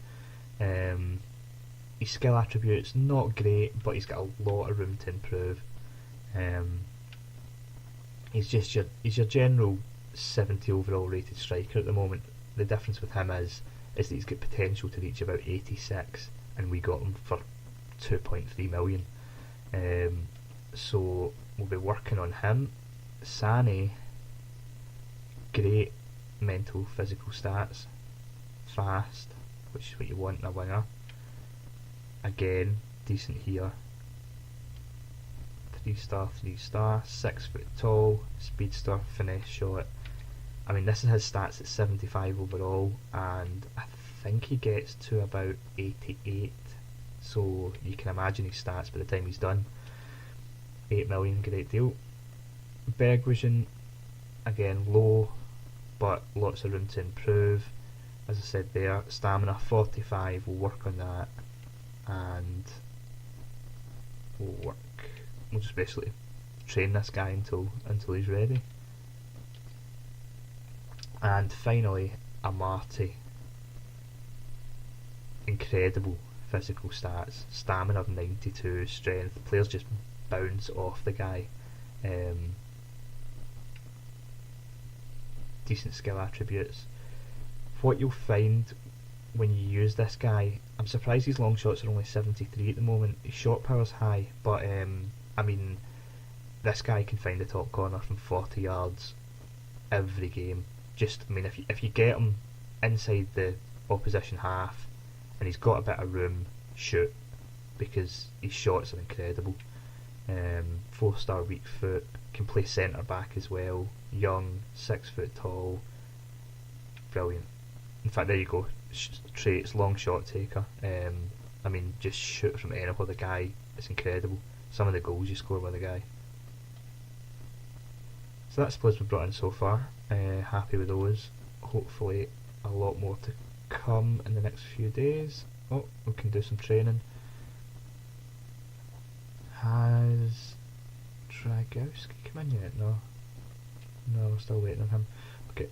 Speaker 1: His skill attributes, not great, but he's got a lot of room to improve. He's your general 70 overall rated striker at the moment. The difference with him is that he's got potential to reach about 86, and we got him for 2.3 million. So we'll be working on him. Sane, great mental, physical stats, fast, which is what you want in a winger. Again, decent here. 3-star, 3-star, 6 foot tall, speedster, finesse shot. I mean, this is his stats at 75 overall, and I think he gets to about 88, so you can imagine his stats by the time he's done. 8 million, great deal. Bergwijn, again, low, but lots of room to improve. As I said there, stamina 45, we'll work on that, and we'll just basically train this guy until he's ready. And finally, Amati. Incredible physical stats, stamina of 92, strength. The players just bounce off the guy. Decent skill attributes. What you'll find when you use this guy, I'm surprised his long shots are only 73 at the moment. His shot power's high, but I mean, this guy can find the top corner from 40 yards every game. Just, I mean, if you get him inside the opposition half and he's got a bit of room, shoot, because his shots are incredible. 4-star weak foot, can play centre back as well, young, 6 foot tall, brilliant. In fact, there you go, traits, long shot taker. I mean, just shoot from anywhere. The guy, it's incredible. Some of the goals you score with the guy. So that's the players we've brought in so far. Happy with those. Hopefully a lot more to come in the next few days. Oh, we can do some training. Has Dragowski come in yet? No, we're still waiting on him. Okay,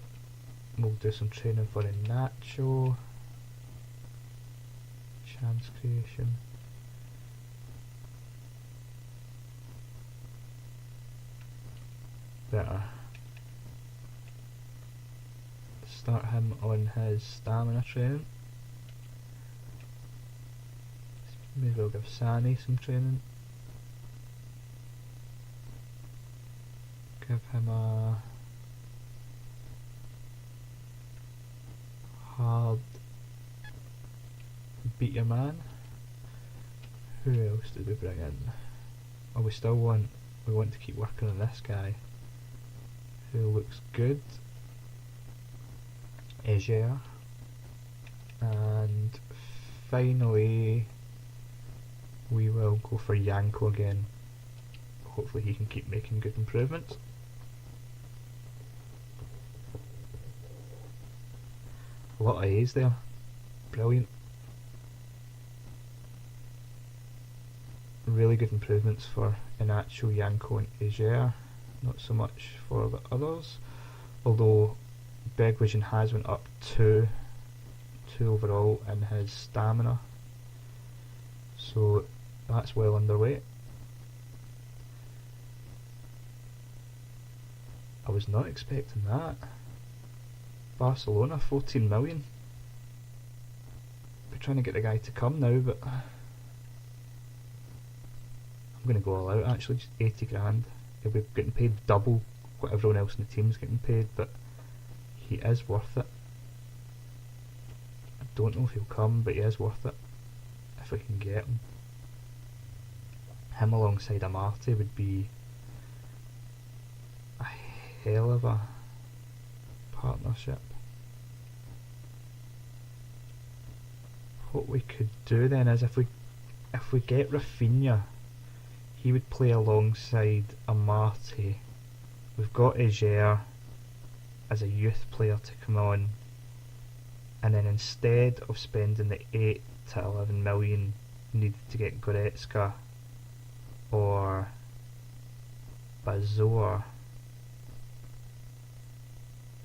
Speaker 1: we'll do some training for Inacho. Chance creation. Better start him on his stamina training. Maybe we'll give Sani some training. Give him a hard beat your man. Who else did we bring in? Oh, we want to keep working on this guy who looks good. Asia. And finally we will go for Yanko again. Hopefully he can keep making good improvements. A lot of A's there. Brilliant. Really good improvements for Inacho, Yanko and Asia. Not so much for the others. Although Bergwijn has went up 2 overall in his stamina. So that's well underway. I was not expecting that. Barcelona, 14 million. We're trying to get the guy to come now, but I'm going to go all out actually, just 80 grand. He'll be getting paid double what everyone else in the team's getting paid, but he is worth it. I don't know if he'll come, but he is worth it if we can get him. Him alongside Amati would be a hell of a partnership. What we could do then is if we get Rafinha, he would play alongside Amati. We've got Ager as a youth player to come on, and then instead of spending the 8 to 11 million needed to get Goretzka or Bazor,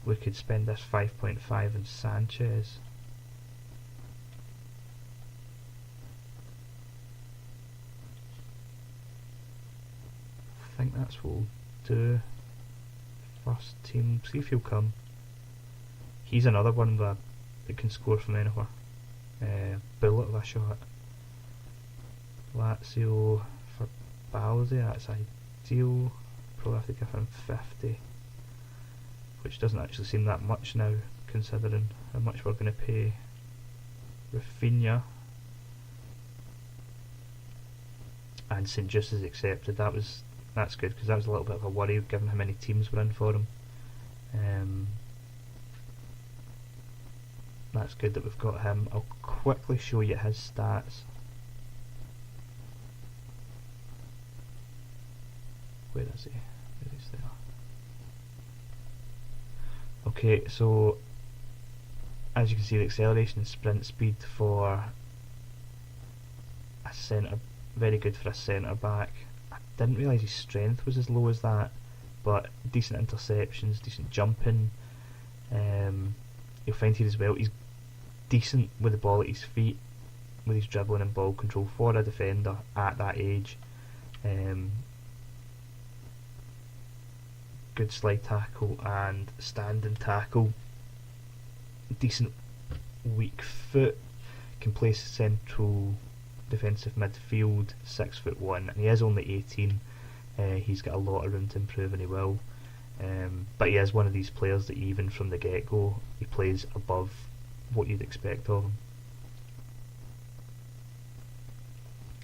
Speaker 1: we could spend this 5.5 on Sanchez. I think that's what we'll do. First team, see if he'll come. He's another one that can score from anywhere. Bullet of a shot. Lazio for Baldi, that's ideal. Probably have to give him 50, which doesn't actually seem that much now, considering how much we're going to pay Rafinha. And St. Just has accepted. That was That's good, because that was a little bit of a worry given how many teams were in for him. That's good that we've got him. I'll quickly show you his stats. Where is he? There he's there. Okay, so as you can see, the acceleration and sprint speed for a centre, very good for a centre back. I didn't realise his strength was as low as that, but decent interceptions, decent jumping. You'll find here as well, he's decent with the ball at his feet, with his dribbling and ball control for a defender at that age. Good slide tackle and standing tackle. Decent weak foot. Can play central defensive midfield. 6'1", and he is only 18. He's got a lot of room to improve, and he will. But he is one of these players that even from the get-go he plays above what you'd expect of him.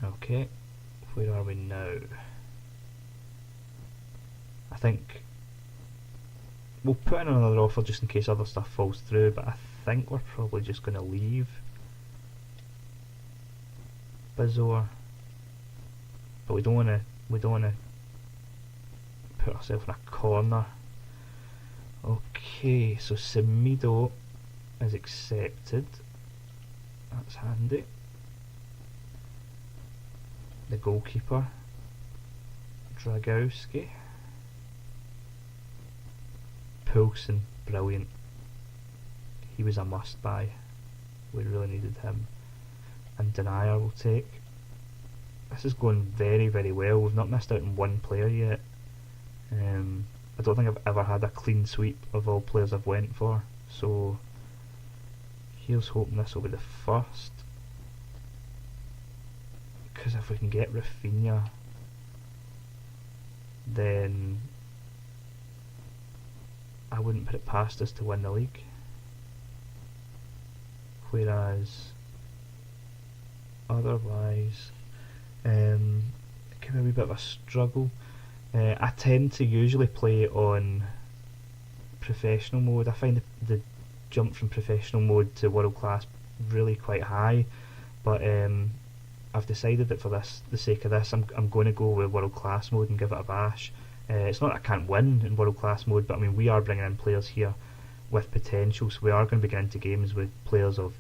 Speaker 1: Okay, where are we now? I think we'll put in another offer just in case other stuff falls through, but I think we're probably just going to leave Bizor. But we don't want to put ourselves in a corner. Okay, so Semedo is accepted. That's handy. The goalkeeper, Dragowski. Poulsen, brilliant. He was a must buy. We really needed him. And Denier will take. This is going very, very well. We've not missed out on one player yet. I don't think I've ever had a clean sweep of all players I've went for. So here's hoping this will be the first. Because if we can get Rafinha, then I wouldn't put it past us to win the league. Whereas otherwise it can be a wee bit of a struggle. I tend to usually play on professional mode. I find the jump from professional mode to world class really quite high, but I've decided that for the sake of this, I'm going to go with world class mode and give it a bash. It's not that I can't win in world class mode, but I mean, we are bringing in players here with potential, so we are going to be getting into games with players of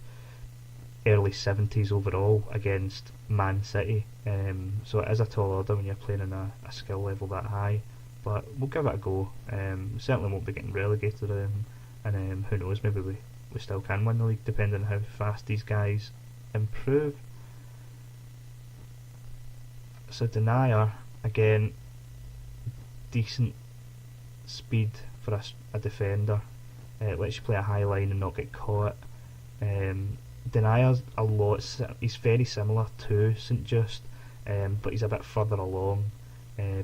Speaker 1: early 70s overall against Man City. So it is a tall order when you're playing in a skill level that high, but we'll give it a go. Certainly won't be getting relegated, and who knows, maybe we still can win the league depending on how fast these guys improve. So Denier, again, decent speed for a defender. Lets you play a high line and not get caught. Denier's he's very similar to St Just, but he's a bit further along,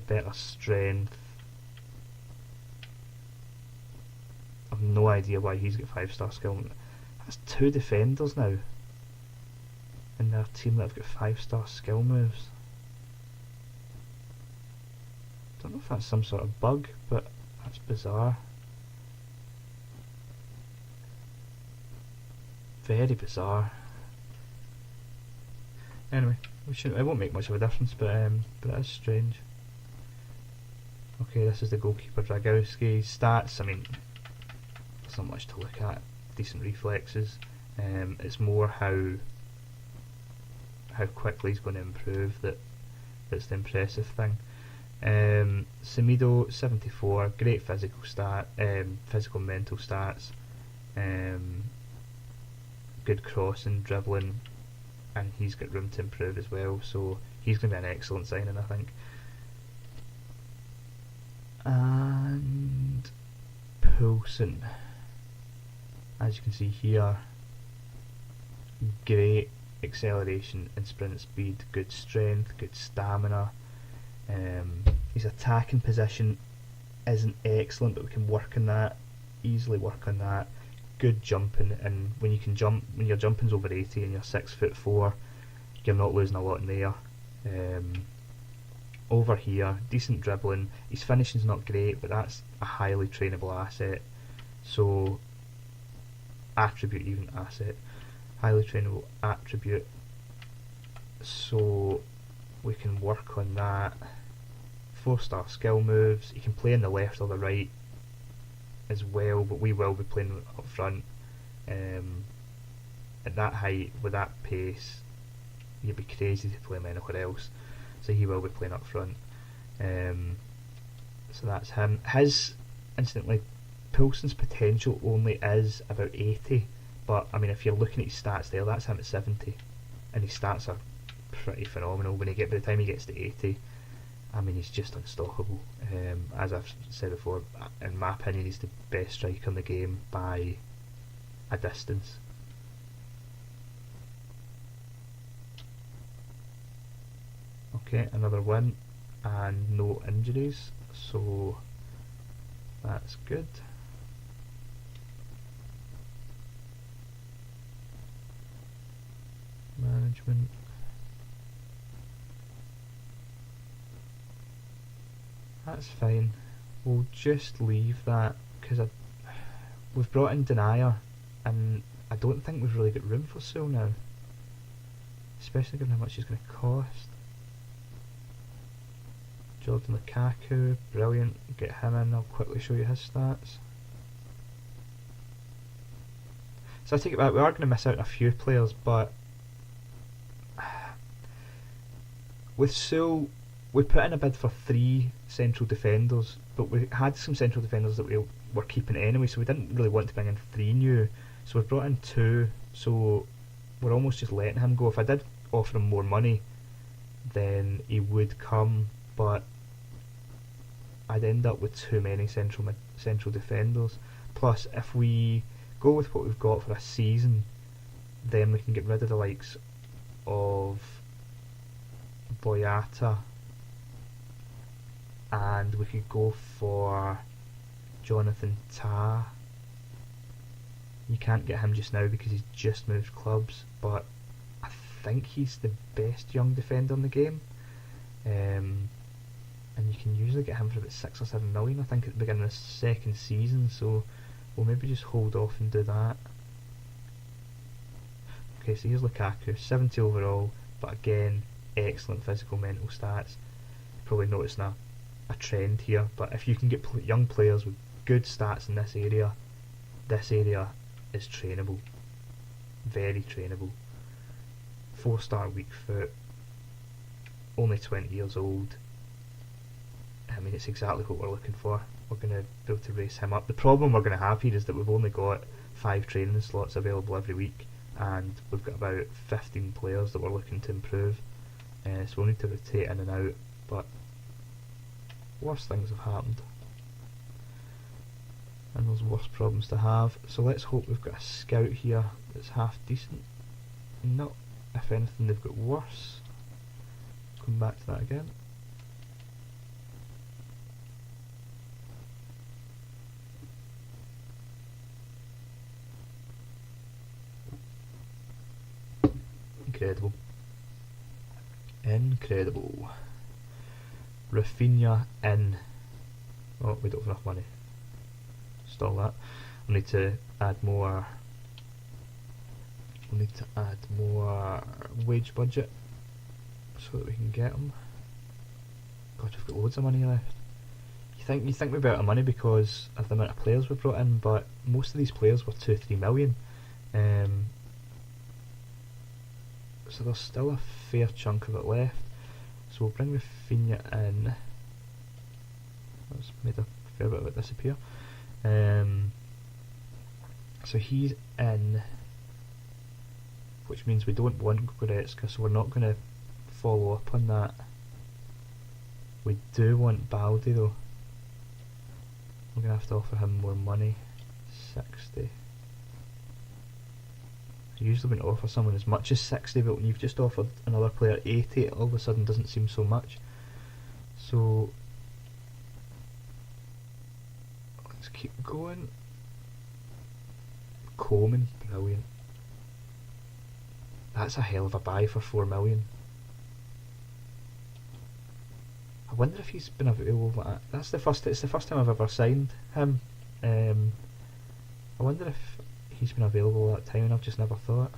Speaker 1: better strength. I've no idea why he's got 5-star skill. That's 2 defenders now in their team that have got 5-star skill moves. Don't know if that's some sort of bug, but that's bizarre. Very bizarre. Anyway, it won't make much of a difference, but it is strange. Okay, this is the goalkeeper, Dragowski. Stats, I mean, there's not much to look at. Decent reflexes. It's more how quickly he's going to improve that's the impressive thing. Semedo, 74, great physical mental stats. Good crossing, dribbling, and he's got room to improve as well, so he's going to be an excellent signing, I think. And Poulsen, as you can see here, great acceleration and sprint speed, good strength, good stamina. His attacking position isn't excellent, but we can work on that, easily work on that. Good jumping, and when your jumping's over 80 and you're 6'4", you're not losing a lot in the air. over here, decent dribbling. His finishing's not great, but that's a highly trainable asset. So, attribute, even asset, highly trainable attribute. So, we can work on that. 4-star skill moves. He can play on the left or the right as well, but we will be playing up front. At that height, with that pace, you'd be crazy to play him anywhere else. So he will be playing up front. So that's him. His, incidentally, Poulsen's potential only is about 80, but I mean, if you're looking at his stats there, that's him at 70, and his stats are pretty phenomenal. By the time he gets to 80, I mean, he's just unstoppable. As I've said before, in my opinion, he's the best striker in the game by a distance. Okay, another win and no injuries, so that's good. Management. That's fine. We'll just leave that because we've brought in Denier, and I don't think we've really got room for Sewell now, especially given how much he's going to cost. Jordan Lukaku, brilliant. Get him in. I'll quickly show you his stats. So I take it back. We are going to miss out on a few players, but with Sewell, we put in a bid for 3 central defenders, but we had some central defenders that we were keeping anyway, so we didn't really want to bring in 3 new. So we've brought in 2, so we're almost just letting him go. If I did offer him more money, then he would come, but I'd end up with too many central defenders. Plus, if we go with what we've got for a season, then we can get rid of the likes of Boyata, and we could go for Jonathan Tah. You can't get him just now because he's just moved clubs, but I think he's the best young defender in the game. And you can usually get him for about 6 or 7 million, I think, at the beginning of the second season, so we'll maybe just hold off and do that. Okay, so here's Lukaku, 70 overall, but again, excellent physical mental stats. You're probably noticing a trend here, but if you can get young players with good stats in this area is trainable, very trainable. 4-star weak foot, only 20 years old. I mean, it's exactly what we're looking for. We're going to be able to race him up. The problem we're going to have here is that we've only got 5 training slots available every week, and we've got about 15 players that we're looking to improve. So we'll need to rotate in and out, but worse things have happened, and there's worse problems to have. So let's hope we've got a scout here that's half decent. No, if anything, they've got worse. Come back to that again. Incredible. Incredible. Rafinha in. Oh, we don't have enough money. Stall that. We need to add more. We need to add more wage budget so that we can get them. God, we've got loads of money left. You think we've out of money because of the amount of players we've brought in, but most of these players were 2-3 million. So there's still a fair chunk of it left. So we'll bring Rafinha in. That's made a fair bit of it disappear. So he's in, which means we don't want Goretzka, so we're not going to follow up on that. We do want Baldi though. We're going to have to offer him more money. 60. I usually wouldn't offer someone as much as 60, but when you've just offered another player 80, it all of a sudden doesn't seem so much. So let's keep going. Coleman, brilliant. That's a hell of a buy for 4 million. I wonder if he's been available. It's the first time I've ever signed him. I wonder if he's been available at that time and I've just never thought.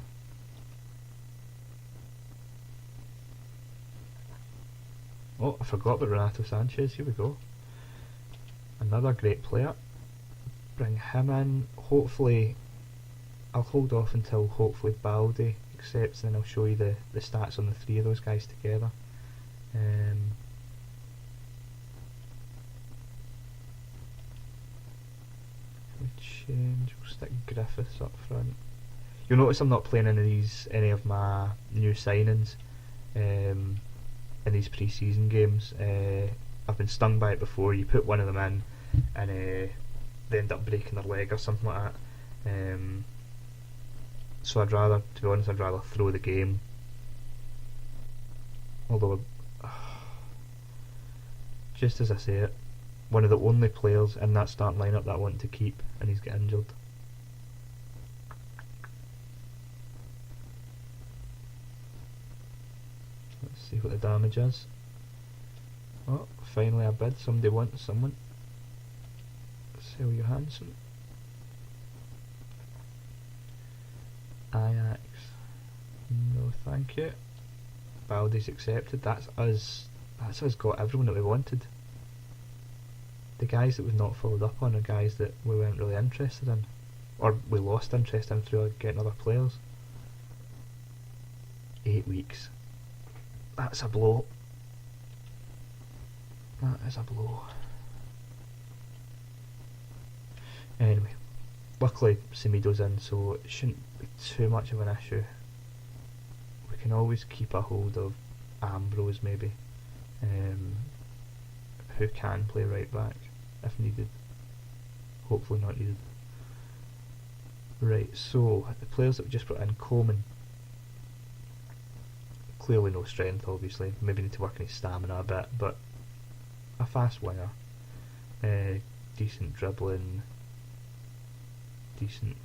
Speaker 1: Oh, I forgot about Renato Sanchez. Here we go. Another great player. Bring him in. Hopefully, I'll hold off until hopefully Baldi accepts, and then I'll show you the stats on the three of those guys together. We change. We'll stick Griffiths up front. You'll notice I'm not playing any of my new signings in these pre-season games. I've been stung by it before. You put one of them in and they end up breaking their leg or something like that. So to be honest, I'd rather throw the game. Although, just as I say it, one of the only players in that starting lineup that I want to keep, and he's got injured. Let's see what the damage is. Oh, finally a bid. Somebody wants someone. Sell Johansson. Ajax. No, thank you. Baldi's accepted. That's us. That's us got everyone that we wanted. The guys that we've not followed up on are guys that we weren't really interested in, or we lost interest in through getting other players. 8 weeks. That's a blow. That is a blow. Anyway, luckily Semedo's in, so it shouldn't be too much of an issue. We can always keep a hold of Ambrose maybe, who can play right back if needed. Hopefully not needed. Right, so the players that we just brought in: Coleman. Clearly no strength, obviously. Maybe need to work on his stamina a bit, but a fast winger. Decent dribbling. Decent.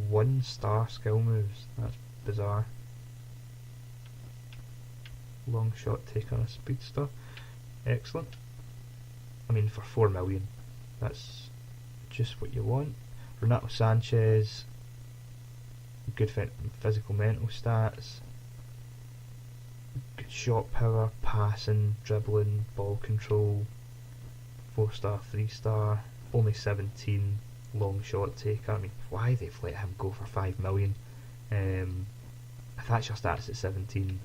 Speaker 1: 1-star skill moves. That's bizarre. Long shot take on a speedster. Excellent. I mean, for 4 million, that's just what you want. Renato Sanchez. Good physical mental stats. Good shot power, passing, dribbling, ball control. 4-star, 3-star. Only 17. Long shot taker. I mean, why they've let him go for 5 million? If that's your stats at 17,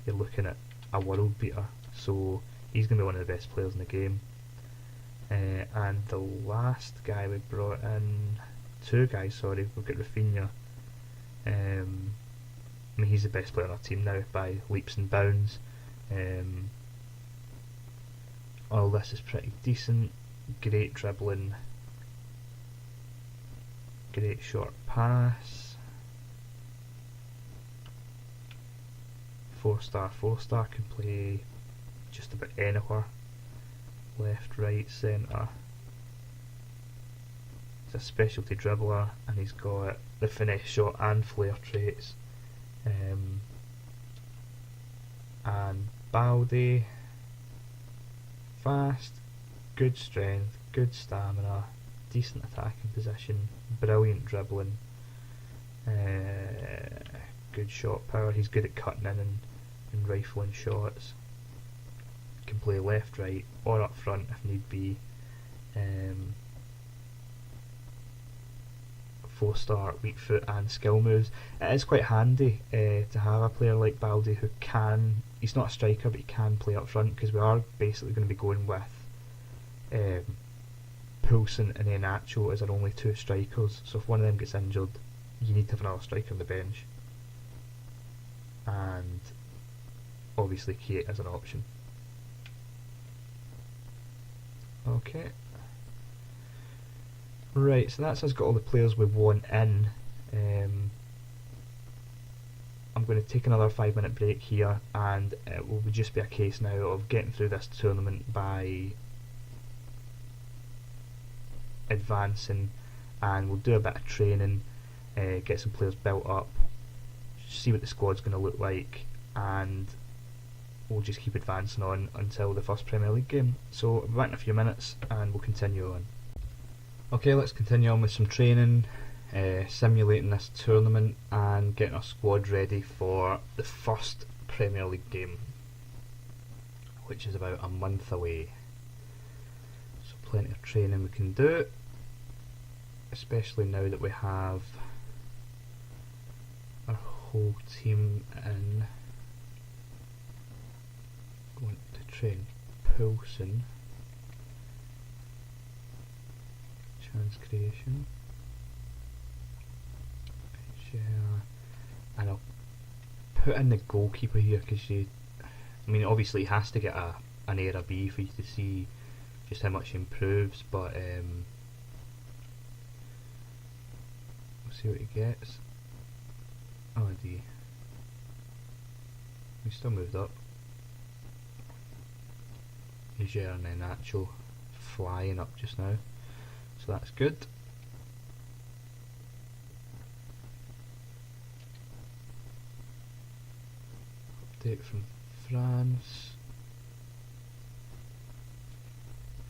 Speaker 1: you're looking at a world beater. So he's going to be one of the best players in the game. And the last guy we brought in, 2 guys, sorry, we've got Rafinha. I mean, he's the best player on our team now by leaps and bounds. All this is pretty decent. Great dribbling. Great short pass. 4-star, 4-star, can play just about anywhere. Left, right, centre. He's a specialty dribbler, and he's got the finesse shot and flair traits. And Baldi, fast, good strength, good stamina, decent attacking position, brilliant dribbling, good shot power. He's good at cutting in and rifling shots. Can play left, right, or up front if need be. 4-star, weak foot and skill moves. It is quite handy to have a player like Baldi who can, he's not a striker but he can play up front, because we are basically going to be going with Poulsen and Iheanacho as our only 2 strikers. So if one of them gets injured, you need to have another striker on the bench, and obviously Kate as an option. Okay. Right, so that's us got all the players we want in. I'm going to take another 5-minute break here, and it will just be a case now of getting through this tournament by advancing, and we'll do a bit of training, get some players built up, see what the squad's going to look like, and we'll just keep advancing on until the first Premier League game. So I'll be back in a few minutes and we'll continue on. Okay, let's continue on with some training, simulating this tournament and getting our squad ready for the first Premier League game, which is about a month away. So plenty of training we can do, especially now that we have our whole team in. Want to train Poulsen, chance creation, and I'll put in the goalkeeper here because obviously he has to get an A or a B for you to see just how much he improves, but we'll see what he gets. Oh dear, he still moved up. He's and then actual flying up just now, so that's good. Update from France.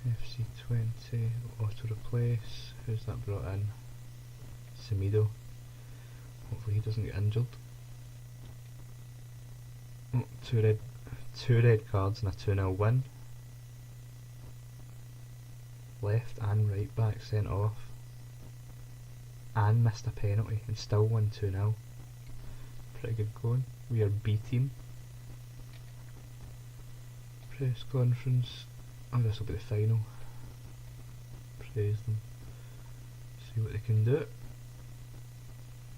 Speaker 1: FC20 auto replace. Who's that brought in? Semedo. Hopefully he doesn't get injured. Oh, two red cards and a 2-0 win. Left and right back sent off, and missed a penalty and still won 2-0. Pretty good going. We are B team. Press conference. Oh, this will be the final. Praise them. See what they can do.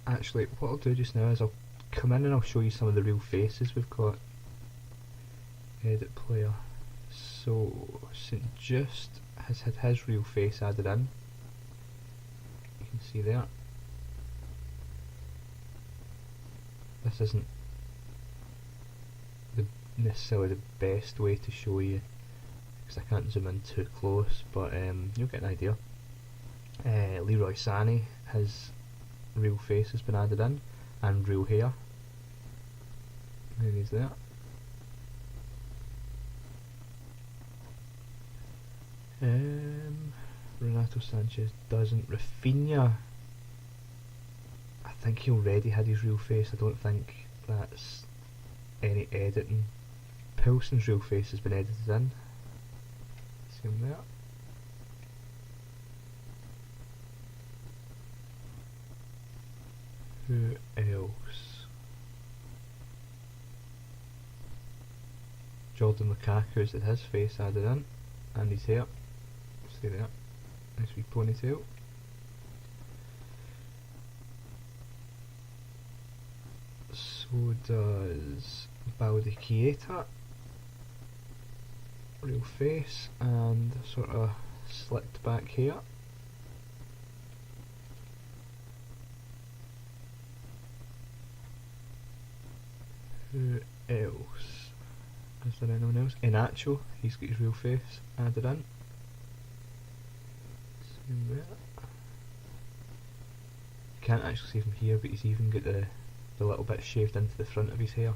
Speaker 1: Actually, what I'll do just now is I'll come in and I'll show you some of the real faces we've got. Edit player. So St Just has had his real face added in. You can see there. This isn't necessarily the best way to show you because I can't zoom in too close, but you'll get an idea. Leroy Sané, his real face has been added in, and real hair. There he's there. Renato Sanchez doesn't. Rafinha, I think he already had his real face. I don't think that's any editing. Poulsen's real face has been edited in. See him there. Who else? Jordan Lukaku's had his face added in, and his hair. See there, nice wee ponytail. So does Baldi Keita. Real face and sort of slicked back hair. Who else? Is there anyone else? Inacho, he's got his real face added in. Can't actually see from here, but he's even got the little bit shaved into the front of his hair.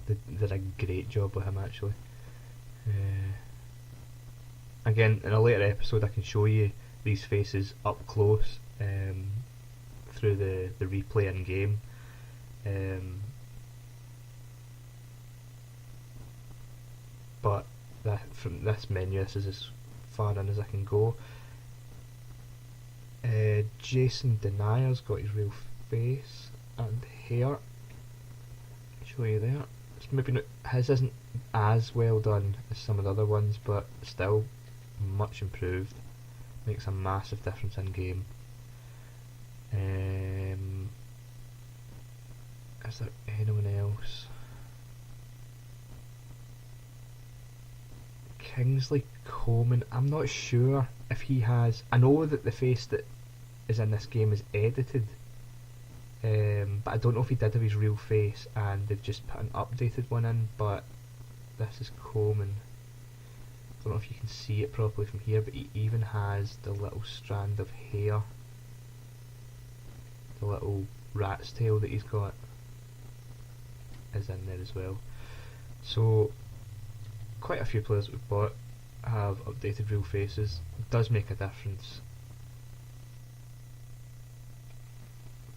Speaker 1: They did a great job with him actually. Again, in a later episode I can show you these faces up close through the replay in game. But from this menu, this is as far in as I can go. Jason Denier's got his real face and hair. Show you there. It's maybe not, his isn't as well done as some of the other ones, but still much improved. Makes a massive difference in game. Is there anyone else? Kingsley Coman, I'm not sure if he has. I know that the face that is in this game is edited, but I don't know if he did have his real face and they've just put an updated one in. But this is Coman. I don't know if you can see it properly from here, but he even has the little strand of hair, the little rat's tail that he's got. is in there as well. So quite a few players that we've bought have updated real faces. It does make a difference.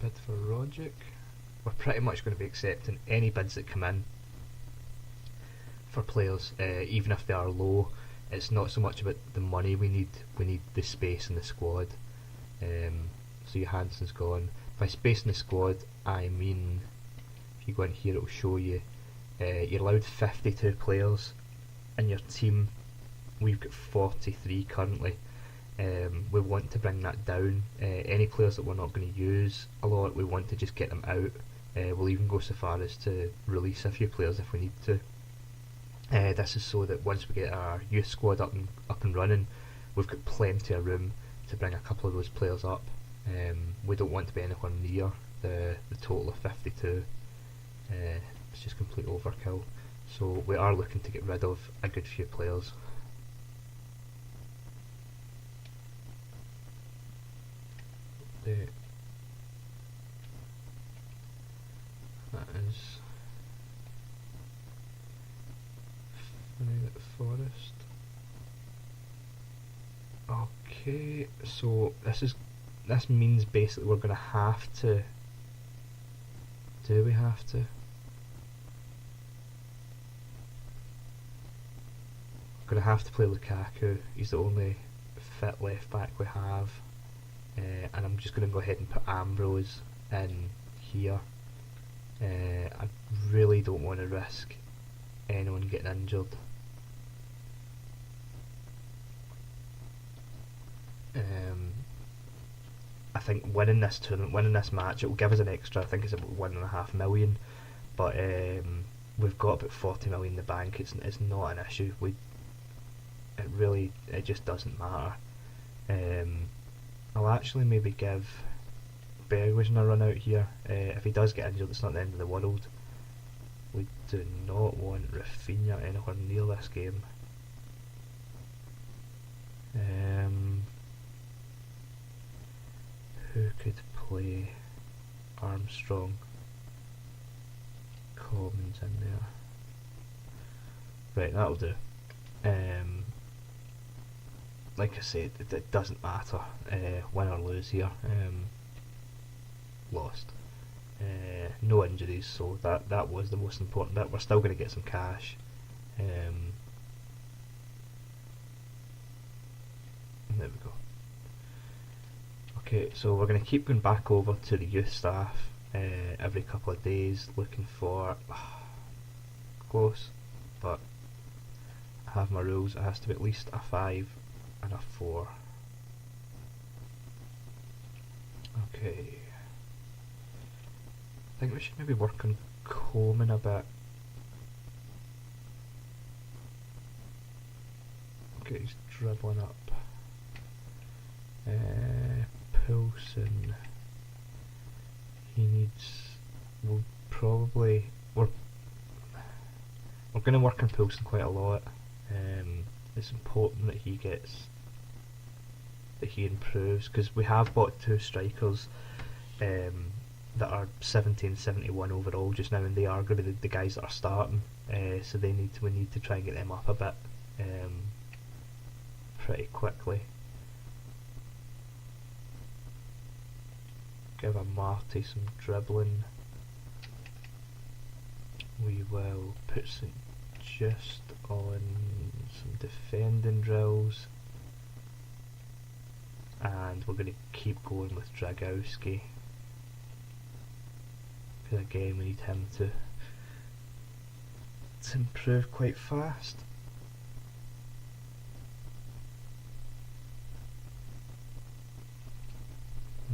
Speaker 1: Bid for Rogic. We're pretty much going to be accepting any bids that come in for players, even if they are low. It's not so much about the money we need the space in the squad. So Johansson's gone. By space in the squad, I mean, if you go in here, it'll show you you're allowed 52 players in your team. We've got 43 currently. We want to bring that down. Any players that we're not going to use a lot, we want to just get them out. We'll even go so far as to release a few players if we need to. This is so that once we get our youth squad up and running, we've got plenty of room to bring a couple of those players up. We don't want to be anywhere near the total of 52. It's just complete overkill. So we are looking to get rid of a good few players. That is Forest. Okay, so this means basically we're going to have to. Do we have to? We're going to have to play Lukaku. He's the only fit left back we have. And I'm just going to go ahead and put Ambrose in here. I really don't want to risk anyone getting injured. I think winning this tournament, winning this match, it will give us an extra, I think it's about 1.5 million, but we've got about 40 million in the bank. It's not an issue. It just doesn't matter. I'll actually maybe give Bergwijn a run out here. If he does get injured, it's not the end of the world. We do not want Rafinha anywhere near this game. Who could play Armstrong? Commons in there. Right, that'll do. Like I said, it doesn't matter, win or lose here. Lost. No injuries, so that was the most important bit. We're still going to get some cash. There we go. Okay, so we're going to keep going back over to the youth staff every couple of days, looking for close, but I have my rules. It has to be at least a 5 and a 4. Okay, I think we should maybe work on Coleman a bit. Okay, he's dribbling up. Poulsen, he needs. We're going to work on Poulsen quite a lot. It's important that he improves, because we have bought 2 strikers that are 1771 overall just now, and they are going to be the guys that are starting. So we need to try and get them up a bit pretty quickly. Give a Marty some dribbling. We will put St. Just on some defending drills, and we're going to keep going with Dragowski, because again we need him to improve quite fast.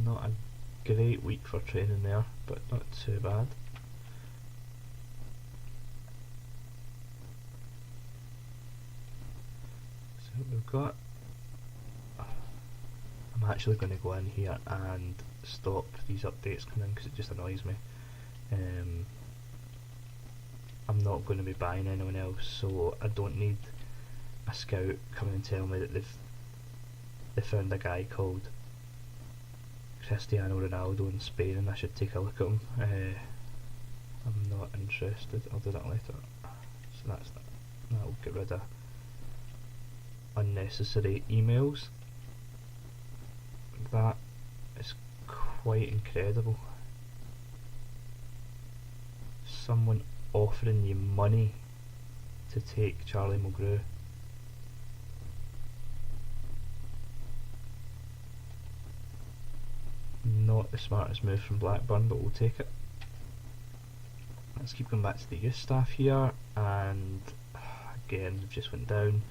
Speaker 1: Not a great week for training there, but not too bad. So we've got. I'm actually going to go in here and stop these updates coming in because it just annoys me. I'm not going to be buying anyone else, so I don't need a scout coming and telling me that they found a guy called Cristiano Ronaldo in Spain and I should take a look at him. I'm not interested. I'll do that later. So that'll get rid of unnecessary emails. That is quite incredible. Someone offering you money to take Charlie Mulgrew. Not the smartest move from Blackburn, but we'll take it. Let's keep going back to the youth staff here, and again, they've just went down.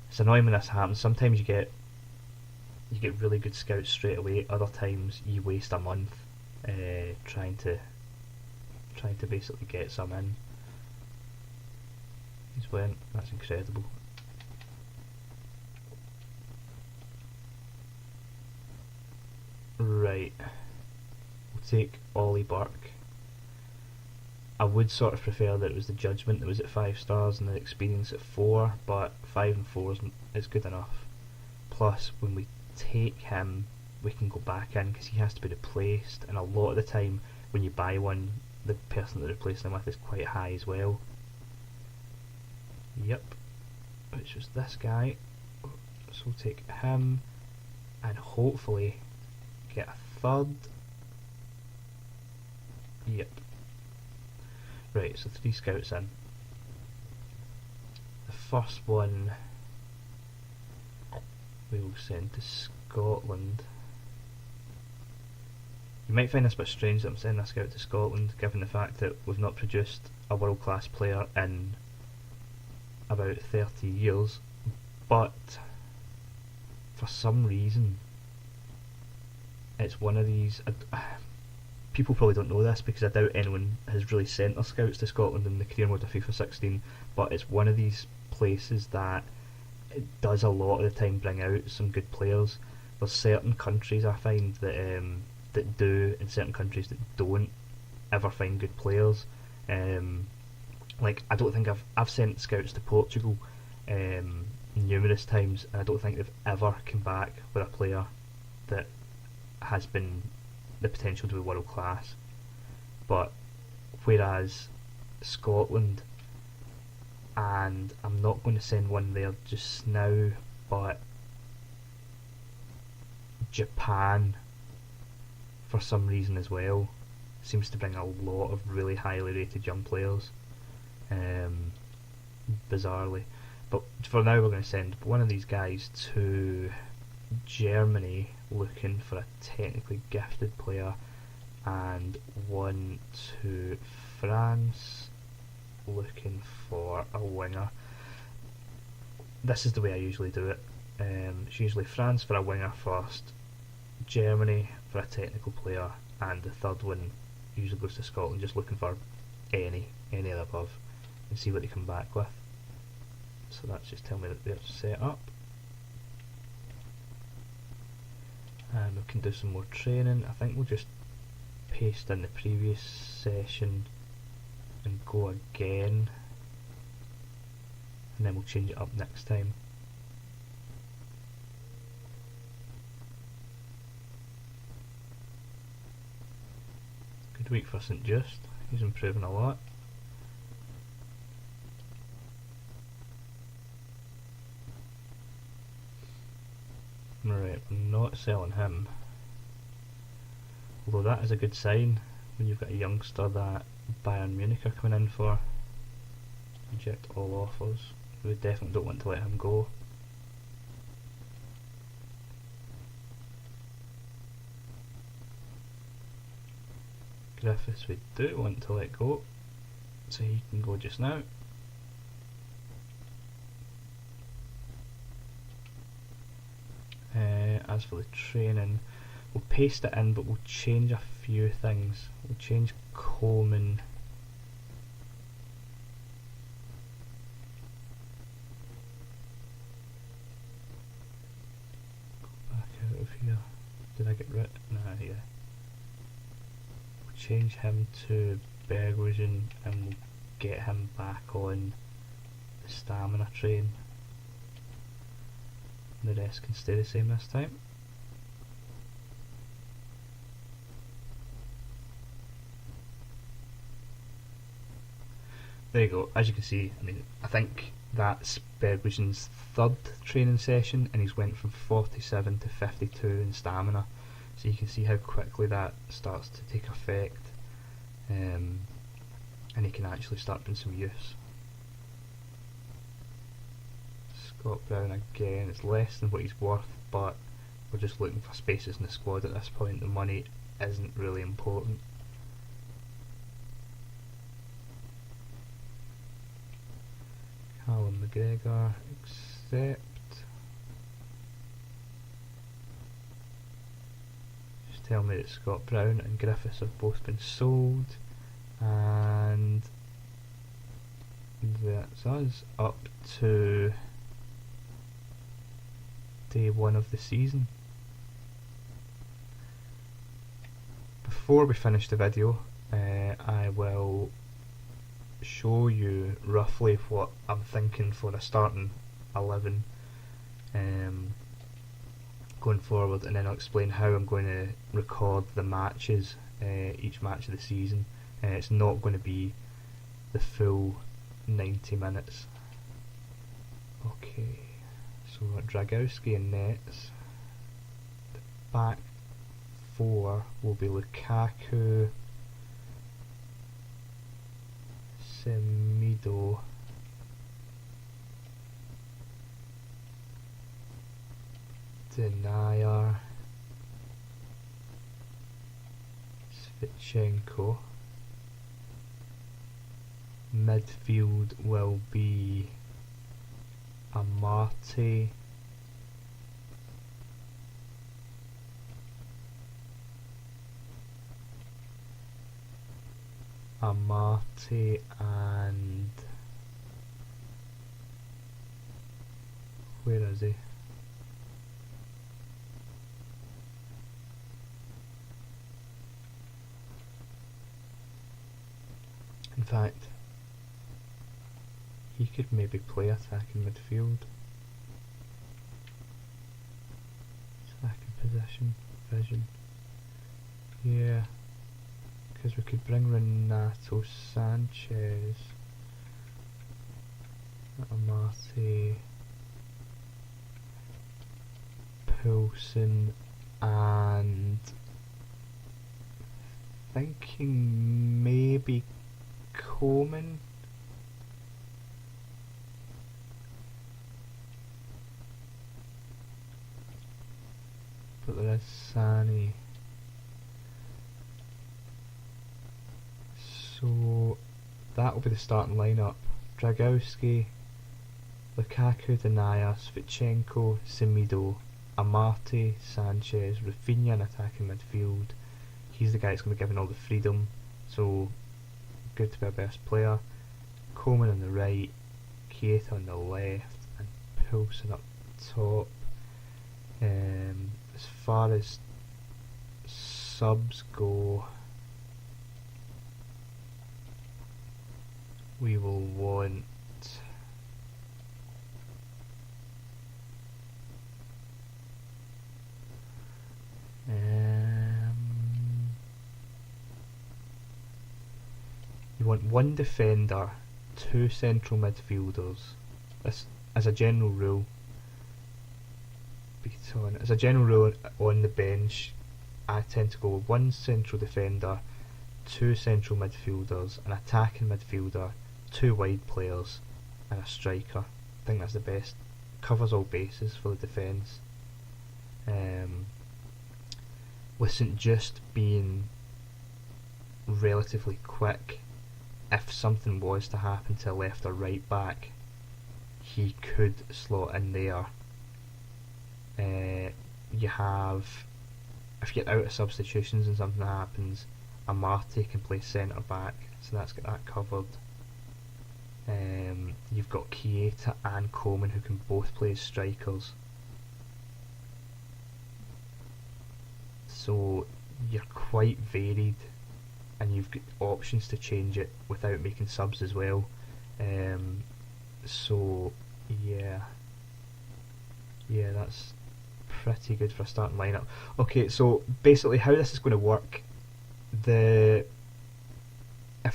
Speaker 1: It's annoying when this happens. Sometimes you get really good scouts straight away. Other times you waste a month trying to basically get some in. He's went. That's incredible. Right, we'll take Ollie Burke. I would sort of prefer that it was the judgment that was at 5 stars and the experience at 4, but 5 and 4 is good enough. Plus, when we take him, we can go back in because he has to be replaced, and a lot of the time when you buy one, the person that they're replacing him with is quite high as well. Yep, which was this guy. So we'll take him, and hopefully get a third. Yep. Right, so 3 scouts in. The first one we will send to Scotland. You might find this a bit strange that I'm sending a scout to Scotland, given the fact that we've not produced a world-class player in about 30 years, but for some reason it's one of these. People probably don't know this because I doubt anyone has really sent their scouts to Scotland in the career mode of FIFA 16, but it's one of these places that it does a lot of the time bring out some good players. There's certain countries I find that do, and certain countries that don't ever find good players. Like, I don't think I've sent scouts to Portugal numerous times, and I don't think they've ever come back with a player that has been the potential to be world class. But whereas Scotland, and I'm not going to send one there just now, but Japan for some reason as well seems to bring a lot of really highly rated young players, bizarrely. But for now we're going to send one of these guys to Germany looking for a technically gifted player, and one to France looking for a winger. This is the way I usually do it. It's usually France for a winger first, Germany for a technical player, and the third one usually goes to Scotland, just looking for any of the above, and see what they come back with. So that's just telling me that they're set up. And we can do some more training. I think we'll just paste in the previous session and go again, and then we'll change it up next time. Good week for St Just, he's improving a lot. Right, we're not selling him, although that is a good sign when you've got a youngster that Bayern Munich are coming in for. Reject all offers. We definitely don't want to let him go. Griffiths we do want to let go, so he can go just now. As for the training, we'll paste it in, but we'll change a few things. We'll change Coleman. Go back out of here. Did I get rid? Nah, yeah. We'll change him to Bergwijn, and we'll get him back on the stamina train. The rest can stay the same this time. there you go. As you can see, I mean, I think that's Bergwisen's third training session, and he's went from 47 to 52 in stamina. So you can see how quickly that starts to take effect, and he can actually start putting some use. Scott Brown again, it's less than what he's worth, but we're just looking for spaces in the squad at this point. The money isn't really important. Callum McGregor, accept. Just tell me that Scott Brown and Griffiths have both been sold, and that's us up to day 1 of the season. Before we finish the video, I will show you roughly what I'm thinking for a starting 11 going forward, and then I'll explain how I'm going to record the matches, each match of the season. It's not going to be the full 90 minutes. Okay, so we've got Dragowski and nets. The back 4 will be Lukaku, Semedo, Denier, Svitchenko. Midfield will be Amate, and where is he? In fact, he could maybe play attacking midfield. Attacking position, vision. Yeah, because we could bring Renato Sanchez, Amate, Poulsen, and thinking maybe Coleman. But there is Sani. So that will be the starting lineup. Dragowski, Lukaku, Denier, Svitchenko, Semedo, Amate, Sanchez, Rafinha in attacking midfield. He's the guy that's going to be given all the freedom, so good to be our best player. Coleman on the right, Keita on the left, and Poulsen up top. As far as subs go, we will want you want one defender, 2 central midfielders. This, as a general rule, as a general rule on the bench, I tend to go with 1 central defender, 2 central midfielders, an attacking midfielder, 2 wide players, and a striker. I think that's the best. Covers all bases for the defence. With St Just being relatively quick, if something was to happen to left or right back, he could slot in there. You have, if you get out of substitutions and something happens, Amate can play centre back, so that's got that covered. You've got Keita and Coleman who can both play as strikers, so you're quite varied, and you've got options to change it without making subs as well. So yeah, that's pretty good for a starting lineup. Okay, so basically how this is going to work, if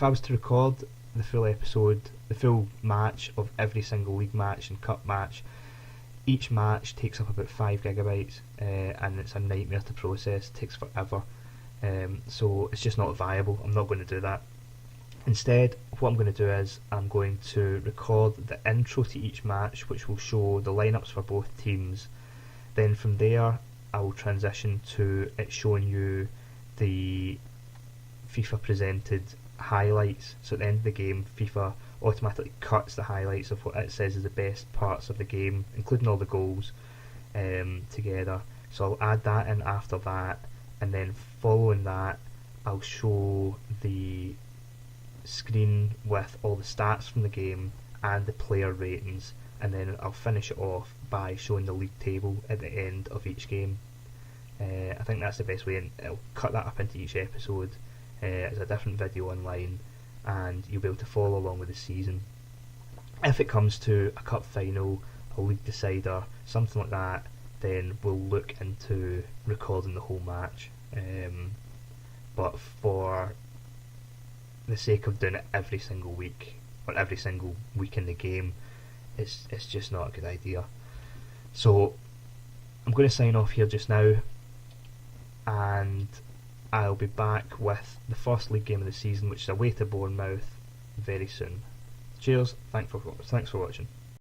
Speaker 1: I was to record the full episode, the full match of every single league match and cup match. Each match takes up about 5 gigabytes, and it's a nightmare to process. It takes forever, so it's just not viable. I'm not going to do that. Instead, what I'm going to do is I'm going to record the intro to each match, which will show the lineups for both teams. Then from there, I will transition to it showing you the FIFA presented highlights. So at the end of the game, FIFA automatically cuts the highlights of what it says is the best parts of the game, including all the goals, together. So I'll add that in after that, and then following that, I'll show the screen with all the stats from the game and the player ratings, and then I'll finish it off by showing the league table at the end of each game. I think that's the best way, and I'll cut that up into each episode as a different video online, and you'll be able to follow along with the season. If it comes to a cup final, a league decider, something like that, then we'll look into recording the whole match. But for the sake of doing it every single week, or every single week in the game, it's just not a good idea. So I'm going to sign off here just now, and I'll be back with the first league game of the season, which is away to Bournemouth, very soon. Cheers, thanks for watching.